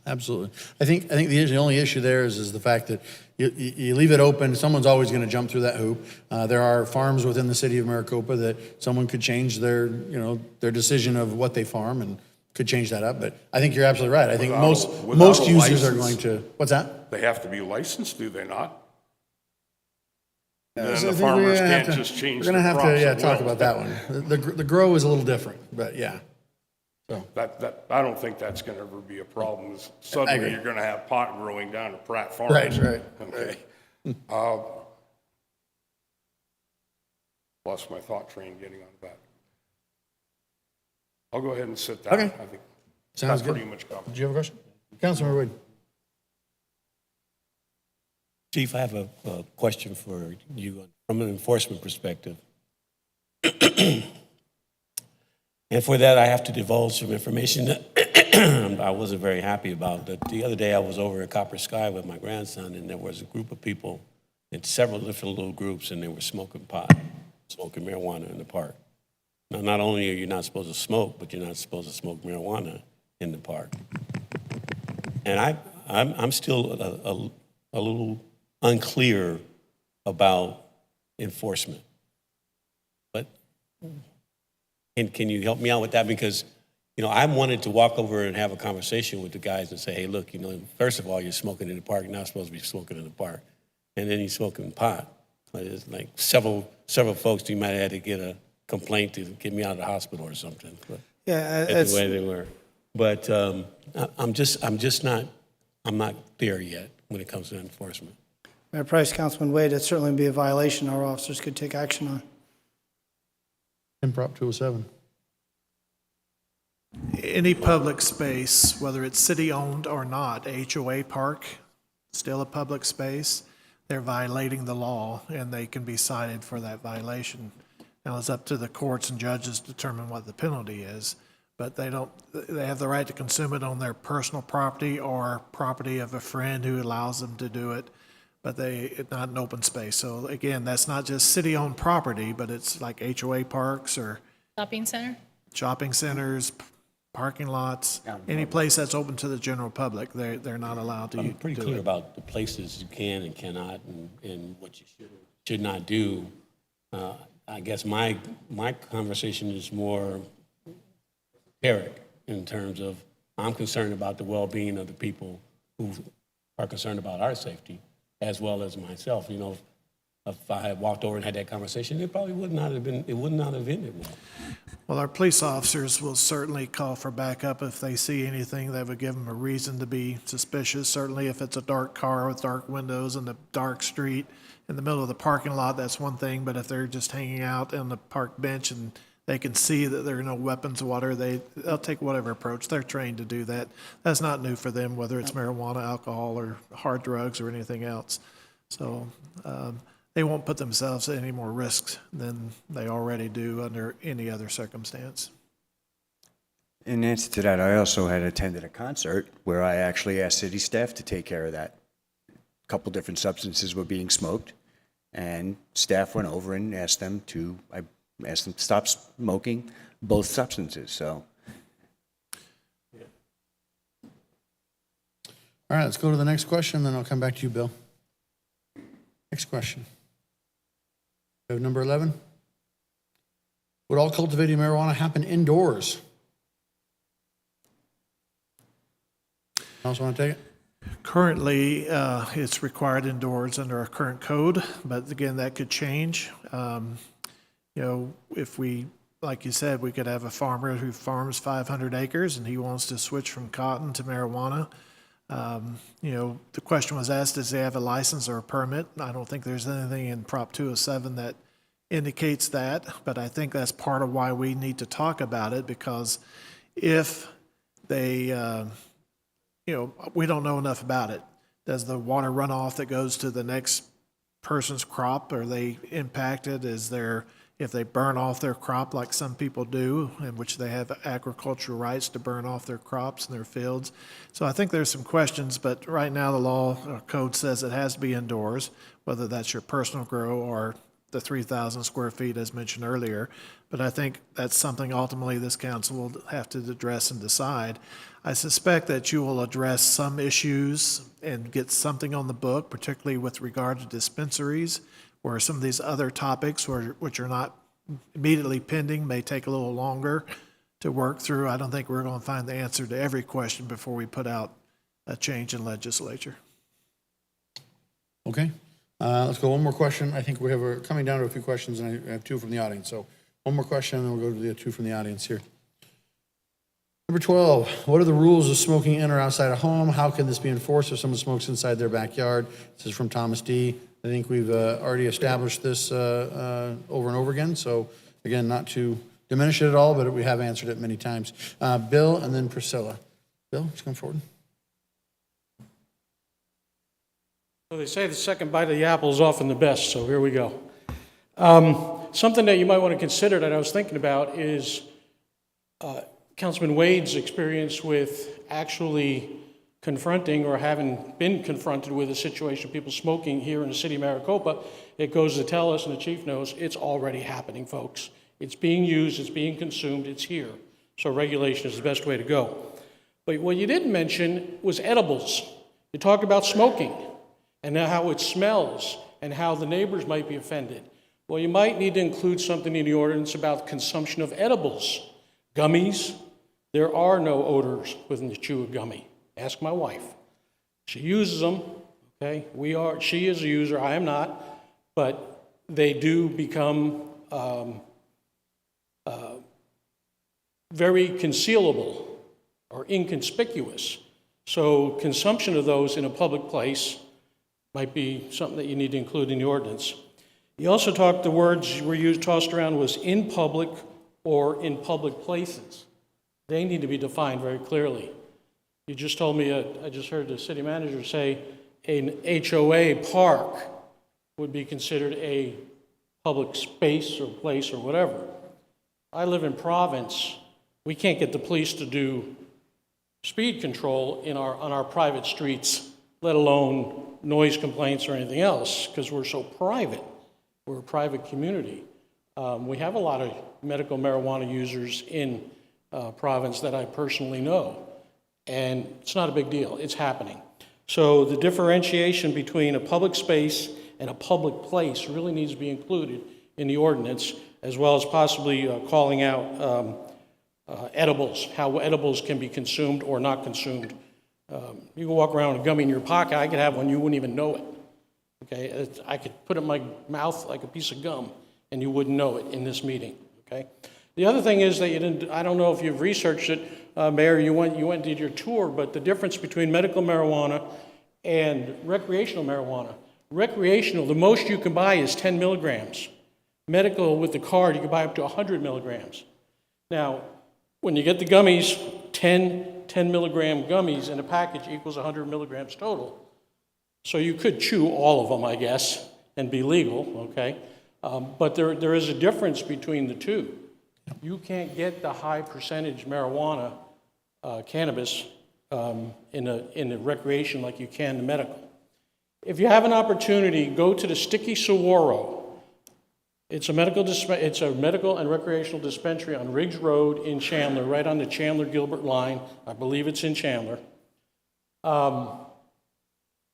Absolutely. I think the only issue there is the fact that you leave it open, someone's always going to jump through that hoop. There are farms within the city of Maricopa that someone could change their decision of what they farm and could change that up. But I think you're absolutely right. I think most users are going to, what's that?
They have to be licensed, do they not? And
So I
the
think
farmers can't just change
We're
their
going to
crops
have to
at
talk
will.
about that one. The grow is a little different, but yeah. So
I don't think that's going to ever be a problem. Is suddenly you're going to have pot growing down at Pratt Farms.
Right.
Okay. Lost my thought train getting on that. I'll go ahead and sit down.
Okay.
I think
Sounds
that's
good.
pretty much covered.
Do you have a question? Councilmember Wood.
Chief, I have a question for you from an enforcement perspective. And for that, I have to divulge some information that I wasn't very happy about. The other day, I was over at Copper Sky with my grandson, and there was a group of people in several different little groups, and they were smoking pot, smoking marijuana in the park. Now, not only are you not supposed to smoke, but you're not supposed to smoke marijuana in the park. And I'm still a little unclear about enforcement. But can you help me out with that? Because, I wanted to walk over and have a conversation with the guys and say, hey, look, first of all, you're smoking in the park. You're not supposed to be smoking in the park. And then you're smoking pot. It's like several folks, you might have had to get a complaint to get me out of the hospital or something. But
Yeah,
that's the way they were. But I'm not there yet when it comes to enforcement.
Mayor Price, Councilman Wade, it'd certainly be a violation our officers could take action on.
And Prop 207.
Any public space, whether it's city-owned or not, HOA park, still a public space, they're violating the law, and they can be cited for that violation. Now, it's up to the courts and judges to determine what the penalty is, but they have the right to consume it on their personal property or property of a friend who allows them to do it, but it's not an open space. So again, that's not just city-owned property, but it's like HOA parks or
Shopping center?
shopping centers, parking lots, any place that's open to the general public, they're not allowed to
I'm pretty clear about the places you can and cannot and what you should not do. I guess my conversation is more Eric in terms of I'm concerned about the well-being of the people who are concerned about our safety as well as myself. If I had walked over and had that conversation, it probably would not have ended well.
Well, our police officers will certainly call for backup if they see anything that would give them a reason to be suspicious. Certainly if it's a dark car with dark windows and a dark street in the middle of the parking lot, that's one thing. But if they're just hanging out on the park bench and they can see that there are no weapons, they'll take whatever approach. They're trained to do that. That's not new for them, whether it's marijuana, alcohol, or hard drugs or anything else. So they won't put themselves at any more risks than they already do under any other circumstance.
In answer to that, I also had attended a concert where I actually asked city staff to take care of that. A couple different substances were being smoked, And staff went over and asked them to stop smoking both substances, so.
All right, let's go to the next question, then I'll come back to you, Bill. Next question. We have number 11. Would all cultivating marijuana happen indoors? Else want to take it?
Currently, it's required indoors under our current code, but again, that could change. If we, like you said, we could have a farmer who farms 500 acres and he wants to switch from cotton to marijuana. The question was asked, does he have a license or a permit? I don't think there's anything in Prop 207 that indicates that, but I think that's part of why we need to talk about it, because if they, we don't know enough about it. Does the water runoff that goes to the next person's crop, are they impacted? If they burn off their crop like some people do, in which they have agricultural rights to burn off their crops and their fields. So I think there's some questions, but right now the law or code says it has to be indoors, whether that's your personal grow or the 3,000 square feet as mentioned earlier. But I think that's something ultimately this council will have to address and decide. I suspect that you will address some issues and get something on the book, particularly with regard to dispensaries, where some of these other topics, which are not immediately pending, may take a little longer to work through. I don't think we're going to find the answer to every question before we put out a change in legislature.
Okay. Let's go one more question. I think we're coming down to a few questions, and I have two from the audience. So one more question, and then we'll go to the two from the audience here. Number 12, what are the rules of smoking in or outside a home? How can this be enforced if someone smokes inside their backyard? This is from Thomas D. I think we've already established this over and over again. So again, not to diminish it at all, but we have answered it many times. Bill and then Priscilla. Bill, just come forward.
So they say the second bite of the apple is often the best, so here we go. Something that you might want to consider that I was thinking about is Councilman Wade's experience with actually confronting or having been confronted with a situation of people smoking here in the city of Maricopa. It goes to tell us, and the chief knows, it's already happening, folks. It's being used, it's being consumed, it's here. So regulation is the best way to go. But what you didn't mention was edibles. You talked about smoking and how it smells and how the neighbors might be offended. Well, you might need to include something in the ordinance about consumption of edibles. Gummies, there are no odors within the chew of gummy. Ask my wife. She uses them, okay? She is a user, I am not, but they do become very concealable or inconspicuous. So consumption of those in a public place might be something that you need to include in the ordinance. You also talked, the words were used, tossed around, was in public or in public places. They need to be defined very clearly. You just told me, I just heard the city manager say an HOA park would be considered a public space or place or whatever. I live in Province. We can't get the police to do speed control on our private streets, let alone noise complaints or anything else, because we're so private. We're a private community. We have a lot of medical marijuana users in Province that I personally know. And it's not a big deal. It's happening. So the differentiation between a public space and a public place really needs to be included in the ordinance, as well as possibly calling out edibles, how edibles can be consumed or not consumed. You can walk around with a gummy in your pocket. I could have one, you wouldn't even know it. Okay, I could put it in my mouth like a piece of gum, and you wouldn't know it in this meeting. Okay. The other thing is that you didn't. I don't know if you've researched it, Mayor. You went and did your tour, but the difference between medical marijuana and recreational marijuana. Recreational, the most you can buy is 10 milligrams. Medical, with the card, you can buy up to 100 milligrams. Now, when you get the gummies, 10 milligram gummies in a package equals 100 milligrams total. So you could chew all of them, I guess, and be legal, okay? But there is a difference between the two. You can't get the high percentage marijuana, cannabis, in the recreation like you can the medical. If you have an opportunity, go to the Sticky Saguaro. It's a medical and recreational dispensary on Riggs Road in Chandler, right on the Chandler-Gilbert line. I believe it's in Chandler.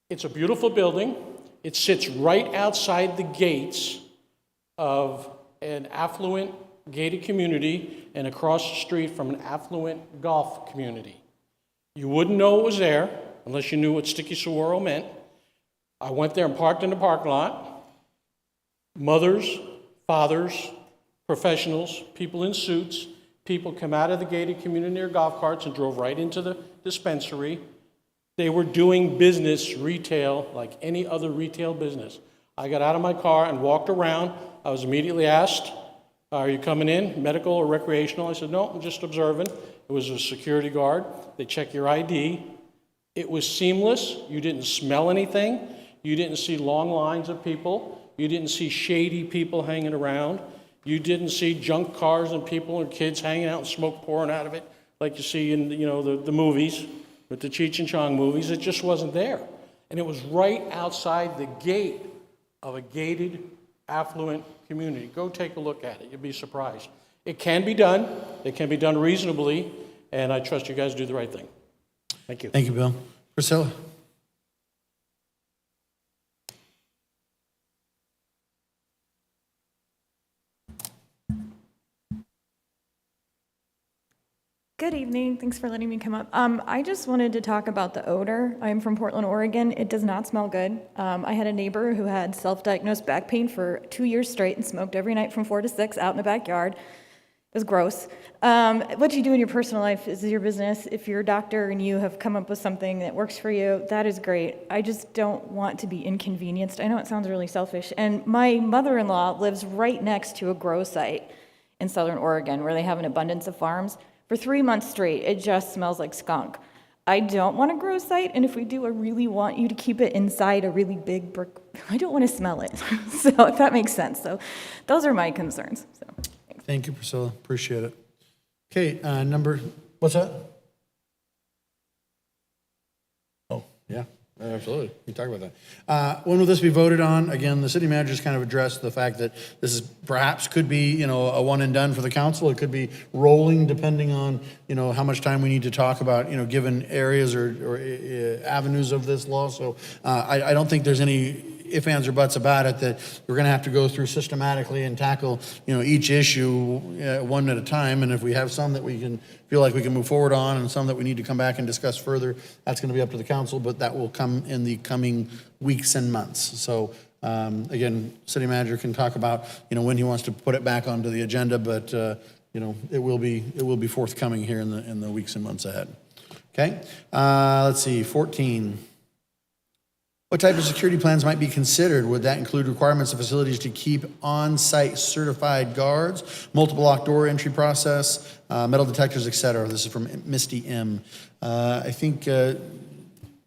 It's a beautiful building. It sits right outside the gates of an affluent gated community and across the street from an affluent golf community. You wouldn't know it was there unless you knew what Sticky Saguaro meant. I went there and parked in the parking lot. Mothers, fathers, professionals, people in suits, people come out of the gated community in their golf carts and drove right into the dispensary. They were doing business retail like any other retail business. I got out of my car and walked around. I was immediately asked, are you coming in, medical or recreational? I said, no, I'm just observing. It was a security guard. They check your ID. It was seamless. You didn't smell anything. You didn't see long lines of people. You didn't see shady people hanging around. You didn't see junk cars and people and kids hanging out and smoke pouring out of it like you see in the movies, with the Cheech and Chong movies. It just wasn't there. And it was right outside the gate of a gated, affluent community. Go take a look at it. You'll be surprised. It can be done. It can be done reasonably, and I trust you guys do the right thing. Thank you.
Thank you, Bill. Priscilla?
Good evening. Thanks for letting me come up. I just wanted to talk about the odor. I'm from Portland, Oregon. It does not smell good. I had a neighbor who had self-diagnosed back pain for 2 years straight and smoked every night from 4 to 6 out in the backyard. It was gross. What you do in your personal life is your business. If you're a doctor and you have come up with something that works for you, that is great. I just don't want to be inconvenienced. I know it sounds really selfish. And my mother-in-law lives right next to a grow site in Southern Oregon where they have an abundance of farms. For 3 months straight, it just smells like skunk. I don't want a grow site, and if we do, I really want you to keep it inside a really big brick. I don't want to smell it. So if that makes sense. So those are my concerns. So
Thank you, Priscilla. Appreciate it. Okay, what's that? Oh, yeah, absolutely. We can talk about that. When will this be voted on? Again, the city manager's kind of addressed the fact that this is perhaps could be, a one and done for the council. It could be rolling depending on, how much time we need to talk about, given areas or avenues of this law. So I don't think there's any ifs, ands, or buts about it, that we're going to have to go through systematically and tackle, each issue one at a time. And if we have some that we can feel like we can move forward on and some that we need to come back and discuss further, that's going to be up to the council, but that will come in the coming weeks and months. So again, city manager can talk about, when he wants to put it back onto the agenda, but it will be forthcoming here in the weeks and months ahead. Okay, let's see, 14. What type of security plans might be considered? Would that include requirements of facilities to keep on-site certified guards, multiple locked door entry process, metal detectors, et cetera? This is from Misty M. I think,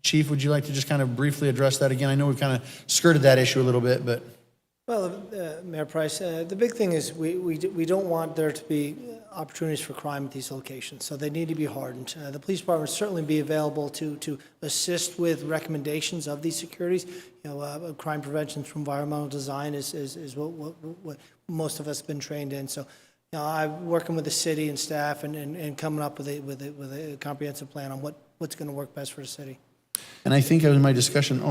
Chief, would you like to just kind of briefly address that again? I know we've kind of skirted that issue a little bit, but.
Well, Mayor Price, the big thing is we don't want there to be opportunities for crime at these locations, so they need to be hardened. The police department will certainly be available to assist with recommendations of these securities. Crime prevention through environmental design is what most of us have been trained in. So, I'm working with the city and staff and coming up with a comprehensive plan on what's going to work best for the city.
And I think in my discussion,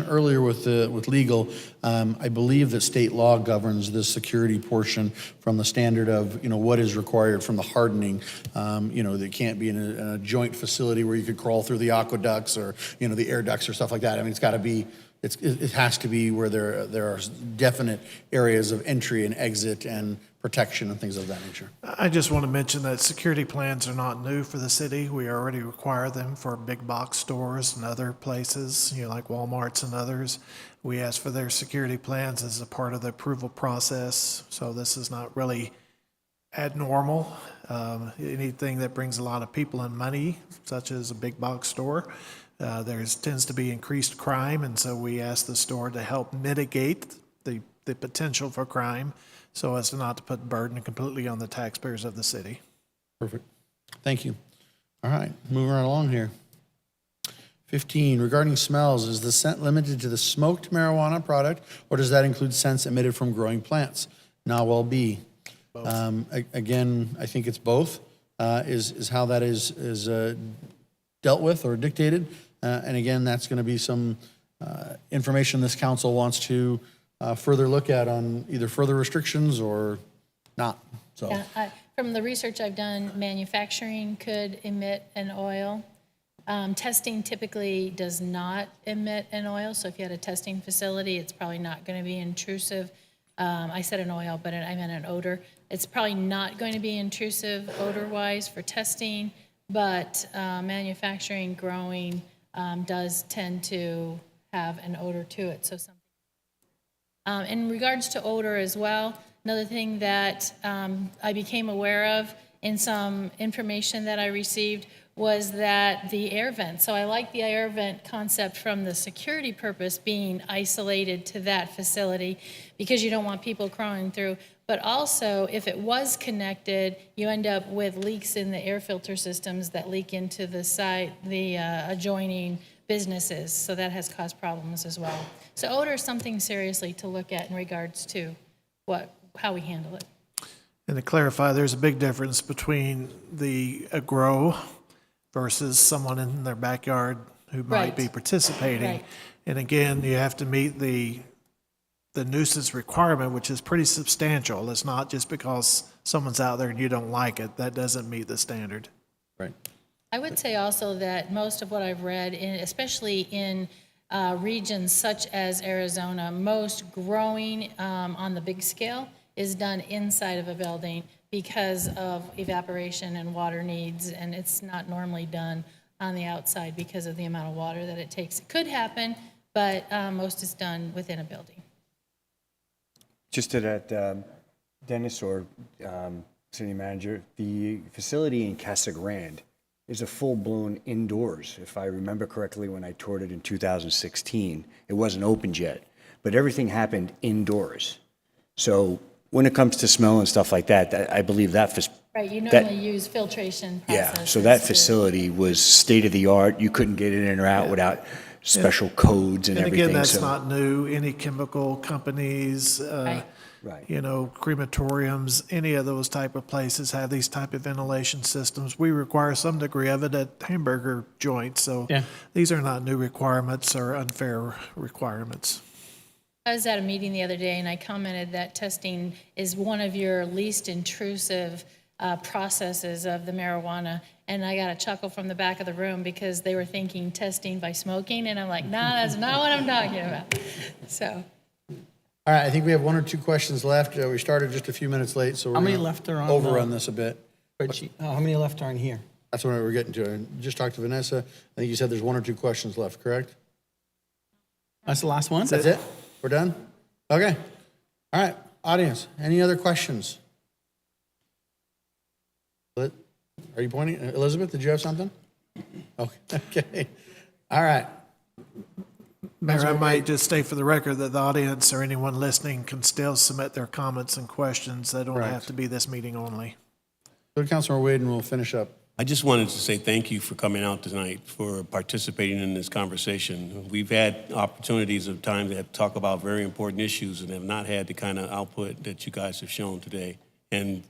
earlier with legal, I believe that state law governs the security portion from the standard of, what is required from the hardening. They can't be in a joint facility where you could crawl through the aqueducts or, the air ducts or stuff like that. I mean, it's got to be, it has to be where there are definite areas of entry and exit and protection and things of that nature.
I just want to mention that security plans are not new for the city. We already require them for big box stores and other places, like Walmarts and others. We ask for their security plans as a part of the approval process. So this is not really abnormal. Anything that brings a lot of people and money, such as a big box store, there tends to be increased crime. And so we ask the store to help mitigate the potential for crime, so as not to put burden completely on the taxpayers of the city.
Perfect. Thank you. All right, moving right along here. 15, regarding smells, is the scent limited to the smoked marijuana product, or does that include scents emitted from growing plants? Now, well, B. Again, I think it's both, is how that is dealt with or dictated. And again, that's going to be some information this council wants to further look at on either further restrictions or not. So,
Yeah, from the research I've done, manufacturing could emit an oil. Testing typically does not emit an oil, so if you had a testing facility, it's probably not going to be intrusive. I said an oil, but I meant an odor. It's probably not going to be intrusive odor-wise for testing, but manufacturing, growing does tend to have an odor to it. So something. In regards to odor as well, another thing that I became aware of in some information that I received was that the air vent, so I like the air vent concept from the security purpose being isolated to that facility because you don't want people crawling through, but also if it was connected, you end up with leaks in the air filter systems that leak into the site, the adjoining businesses, so that has caused problems as well. So odor is something seriously to look at in regards to how we handle it.
And to clarify, there's a big difference between a grow versus someone in their backyard who might be participating.
Right.
And again, you have to meet the nuisance requirement, which is pretty substantial. It's not just because someone's out there and you don't like it, that doesn't meet the standard.
right.
I would say also that most of what I've read, especially in regions such as Arizona, most growing on the big scale is done inside of a building because of evaporation and water needs, and it's not normally done on the outside because of the amount of water that it takes. It could happen, but most is done within a building.
Just to that, Dennis or city manager, the facility in Casa Grande is a full-blown indoors. If I remember correctly, when I toured it in 2016, it wasn't opened yet, but everything happened indoors. So when it comes to smell and stuff like that, I believe that
Right, you normally use filtration processes.
yeah, so that facility was state-of-the-art. You couldn't get in or out without special codes and everything.
And again, that's
so,
not new. Any chemical companies,
right.
crematoriums, any of those type of places have these type of ventilation systems. We require some degree of it at hamburger joints, so these are not new requirements or unfair requirements.
I was at a meeting the other day and I commented that testing is one of your least intrusive processes of the marijuana. And I got a chuckle from the back of the room because they were thinking testing by smoking. And I'm like, nah, that's not what I'm talking about. So.
All right, I think we have one or two questions left. We started just a few minutes late, so we're
How many
gonna
left are on
overrun this a bit.
spreadsheet? How many left are in here?
That's what we're getting to. I just talked to Vanessa. I think you said there's one or two questions left, correct?
That's the last one?
That's it? We're done? Okay. All right, audience, any other questions? Are you pointing? Elizabeth, did you have something? Okay. All right.
Mayor, I might just state for the record that the audience or anyone listening can still submit their comments and questions. They don't have to be this meeting only.
Go to Councilor Wade and we'll finish up.
I just wanted to say thank you for coming out tonight, for participating in this conversation. We've had opportunities of time to talk about very important issues and have not had the kind of output that you guys have shown today. And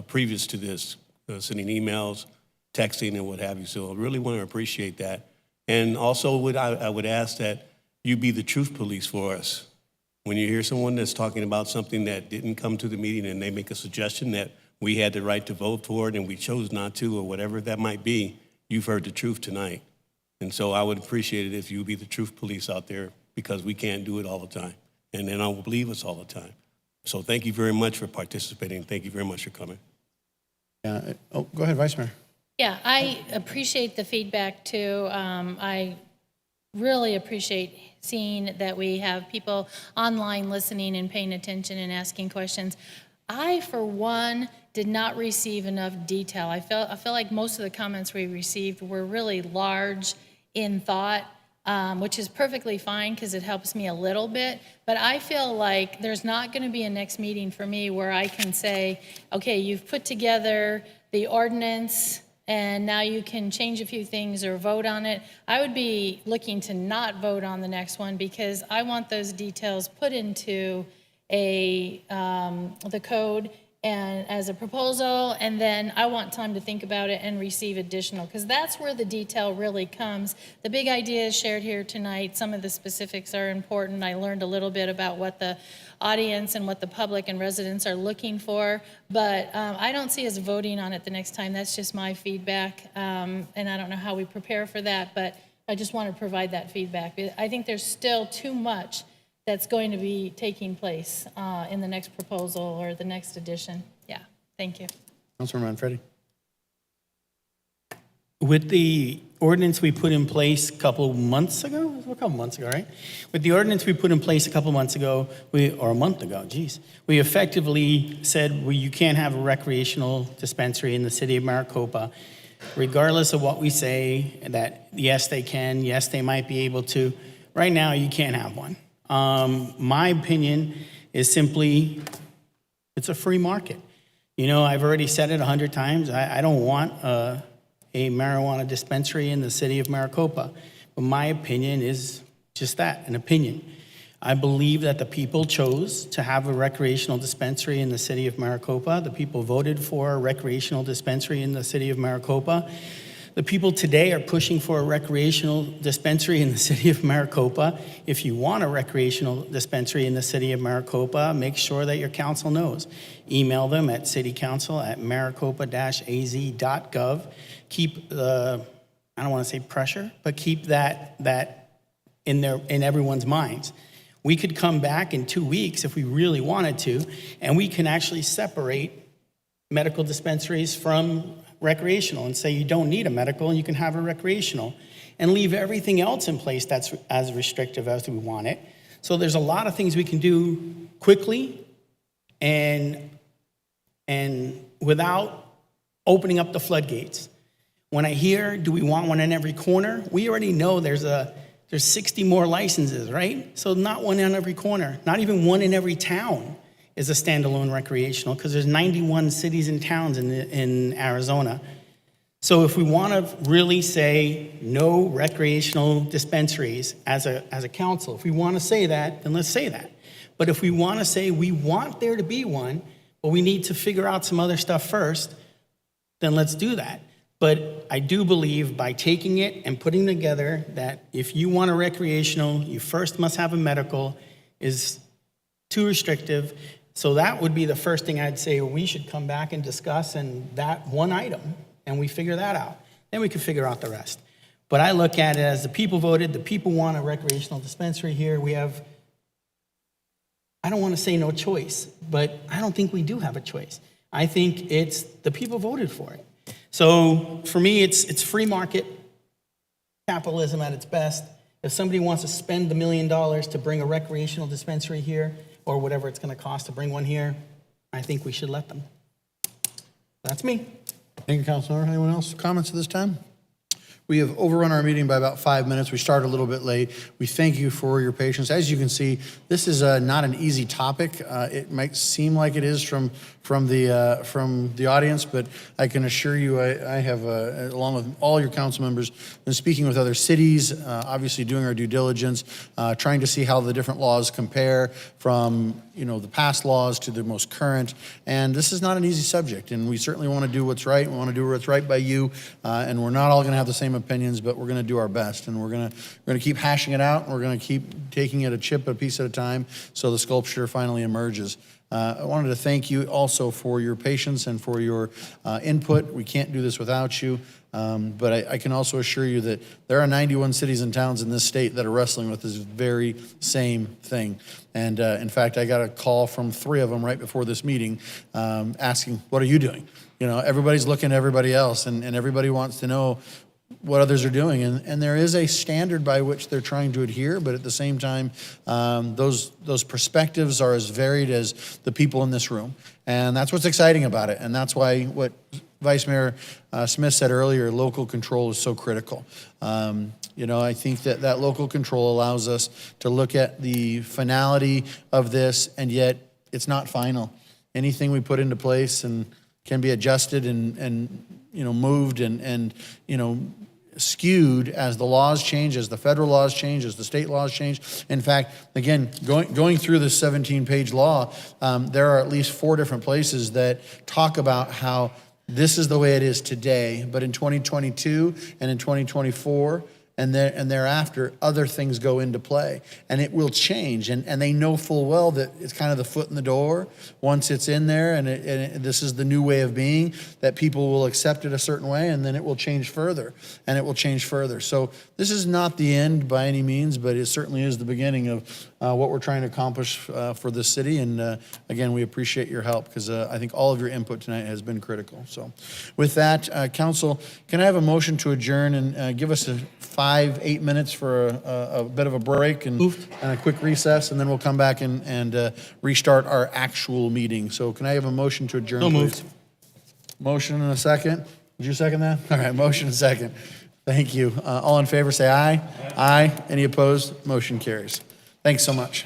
previous to this, sending emails, texting, and what have you. So I really want to appreciate that. And also I would ask that you be the truth police for us. When you hear someone that's talking about something that didn't come to the meeting and they make a suggestion that we had the right to vote for it and we chose not to, or whatever that might be, you've heard the truth tonight. And so I would appreciate it if you be the truth police out there, because we can't do it all the time. And they don't believe us all the time. So thank you very much for participating. Thank you very much for coming.
Go ahead, Vice Mayor.
Yeah, I appreciate the feedback too. I really appreciate seeing that we have people online listening and paying attention and asking questions. I, for one, did not receive enough detail. I feel like most of the comments we received were really large in thought, which is perfectly fine because it helps me a little bit. But I feel like there's not going to be a next meeting for me where I can say, okay, you've put together the ordinance and now you can change a few things or vote on it. I would be looking to not vote on the next one because I want those details put into the code and as a proposal, and then I want time to think about it and receive additional, because that's where the detail really comes. The big idea is shared here tonight. Some of the specifics are important. I learned a little bit about what the audience and what the public and residents are looking for, but I don't see us voting on it the next time. That's just my feedback, and I don't know how we prepare for that, but I just want to provide that feedback. I think there's still too much that's going to be taking place in the next proposal or the next edition. Yeah, thank you.
Councilman Manfredi.
With the ordinance we put in place a couple months ago, right? With the ordinance we put in place a couple months ago, or a month ago, we effectively said, well, you can't have a recreational dispensary in the city of Maricopa, regardless of what we say, that yes, they can, yes, they might be able to. Right now, you can't have one. My opinion is simply, it's a free market. You know, I've already said it 100 times. I don't want a marijuana dispensary in the city of Maricopa. But my opinion is just that, an opinion. I believe that the people chose to have a recreational dispensary in the city of Maricopa. The people voted for a recreational dispensary in the city of Maricopa. The people today are pushing for a recreational dispensary in the city of Maricopa. If you want a recreational dispensary in the city of Maricopa, make sure that your council knows. Email them at citycouncil@maricopa-az.gov. Keep the, I don't want to say pressure, but keep that in everyone's minds. We could come back in 2 weeks if we really wanted to, and we can actually separate medical dispensaries from recreational and say you don't need a medical and you can have a recreational, and leave everything else in place that's as restrictive as we want it. So there's a lot of things we can do quickly and without opening up the floodgates. When I hear, do we want one in every corner? We already know there's 60 more licenses, right? So not one in every corner, not even one in every town is a standalone recreational, because there's 91 cities and towns in Arizona. So if we want to really say no recreational dispensaries as a council, if we want to say that, then let's say that. But if we want to say we want there to be one, but we need to figure out some other stuff first, then let's do that. But I do believe by taking it and putting together that if you want a recreational, you first must have a medical is too restrictive. So that would be the first thing I'd say we should come back and discuss, and that one item, and we figure that out. Then we can figure out the rest. But I look at it as the people voted, the people want a recreational dispensary here. We have, I don't want to say no choice, but I don't think we do have a choice. I think it's the people voted for it. So for me, it's free market capitalism at its best. If somebody wants to spend $1 million to bring a recreational dispensary here, or whatever it's going to cost to bring one here, I think we should let them. That's me.
Thank you, Councilor. Anyone else comments at this time? We have overrun our meeting by about 5 minutes. We started a little bit late. We thank you for your patience. As you can see, this is not an easy topic. It might seem like it is from the audience, but I can assure you I have, along with all your council members, been speaking with other cities, obviously doing our due diligence, trying to see how the different laws compare from the past laws to the most current. And this is not an easy subject, and we certainly want to do what's right. We want to do what's right by you, and we're not all going to have the same opinions, but we're going to do our best, and we're going to keep hashing it out, and we're going to keep taking it a piece at a time, so the sculpture finally emerges. I wanted to thank you also for your patience and for your input. We can't do this without you, but I can also assure you that there are 91 cities and towns in this state that are wrestling with this very same thing. And in fact, I got a call from 3 of them right before this meeting asking, what are you doing? Everybody's looking at everybody else, and everybody wants to know what others are doing. And there is a standard by which they're trying to adhere, but at the same time, those perspectives are as varied as the people in this room. And that's what's exciting about it. And that's why what Vice Mayor Smith said earlier, local control is so critical. I think that local control allows us to look at the finality of this, and yet it's not final. Anything we put into place and can be adjusted and moved and skewed as the laws change, as the federal laws change, as the state laws change. In fact, again, going through this 17-page law, there are at least 4 different places that talk about how this is the way it is today, but in 2022 and in 2024 and thereafter, other things go into play, and it will change. And they know full well that it's kind of the foot in the door. Once it's in there, and this is the new way of being, that people will accept it a certain way, and then it will change further, and it will change further. So this is not the end by any means, but it certainly is the beginning of what we're trying to accomplish for this city. And again, we appreciate your help, because I think all of your input tonight has been critical. So with that, council, can I have a motion to adjourn and give us 8 minutes for a bit of a break and a quick recess, and then we'll come back and restart our actual meeting. So can I have a motion to adjourn, please? Moved. Motion and a second. Did you second that? All right, motion and second. Thank you. All in favor, say aye. Aye. Any opposed? Motion carries. Thanks so much.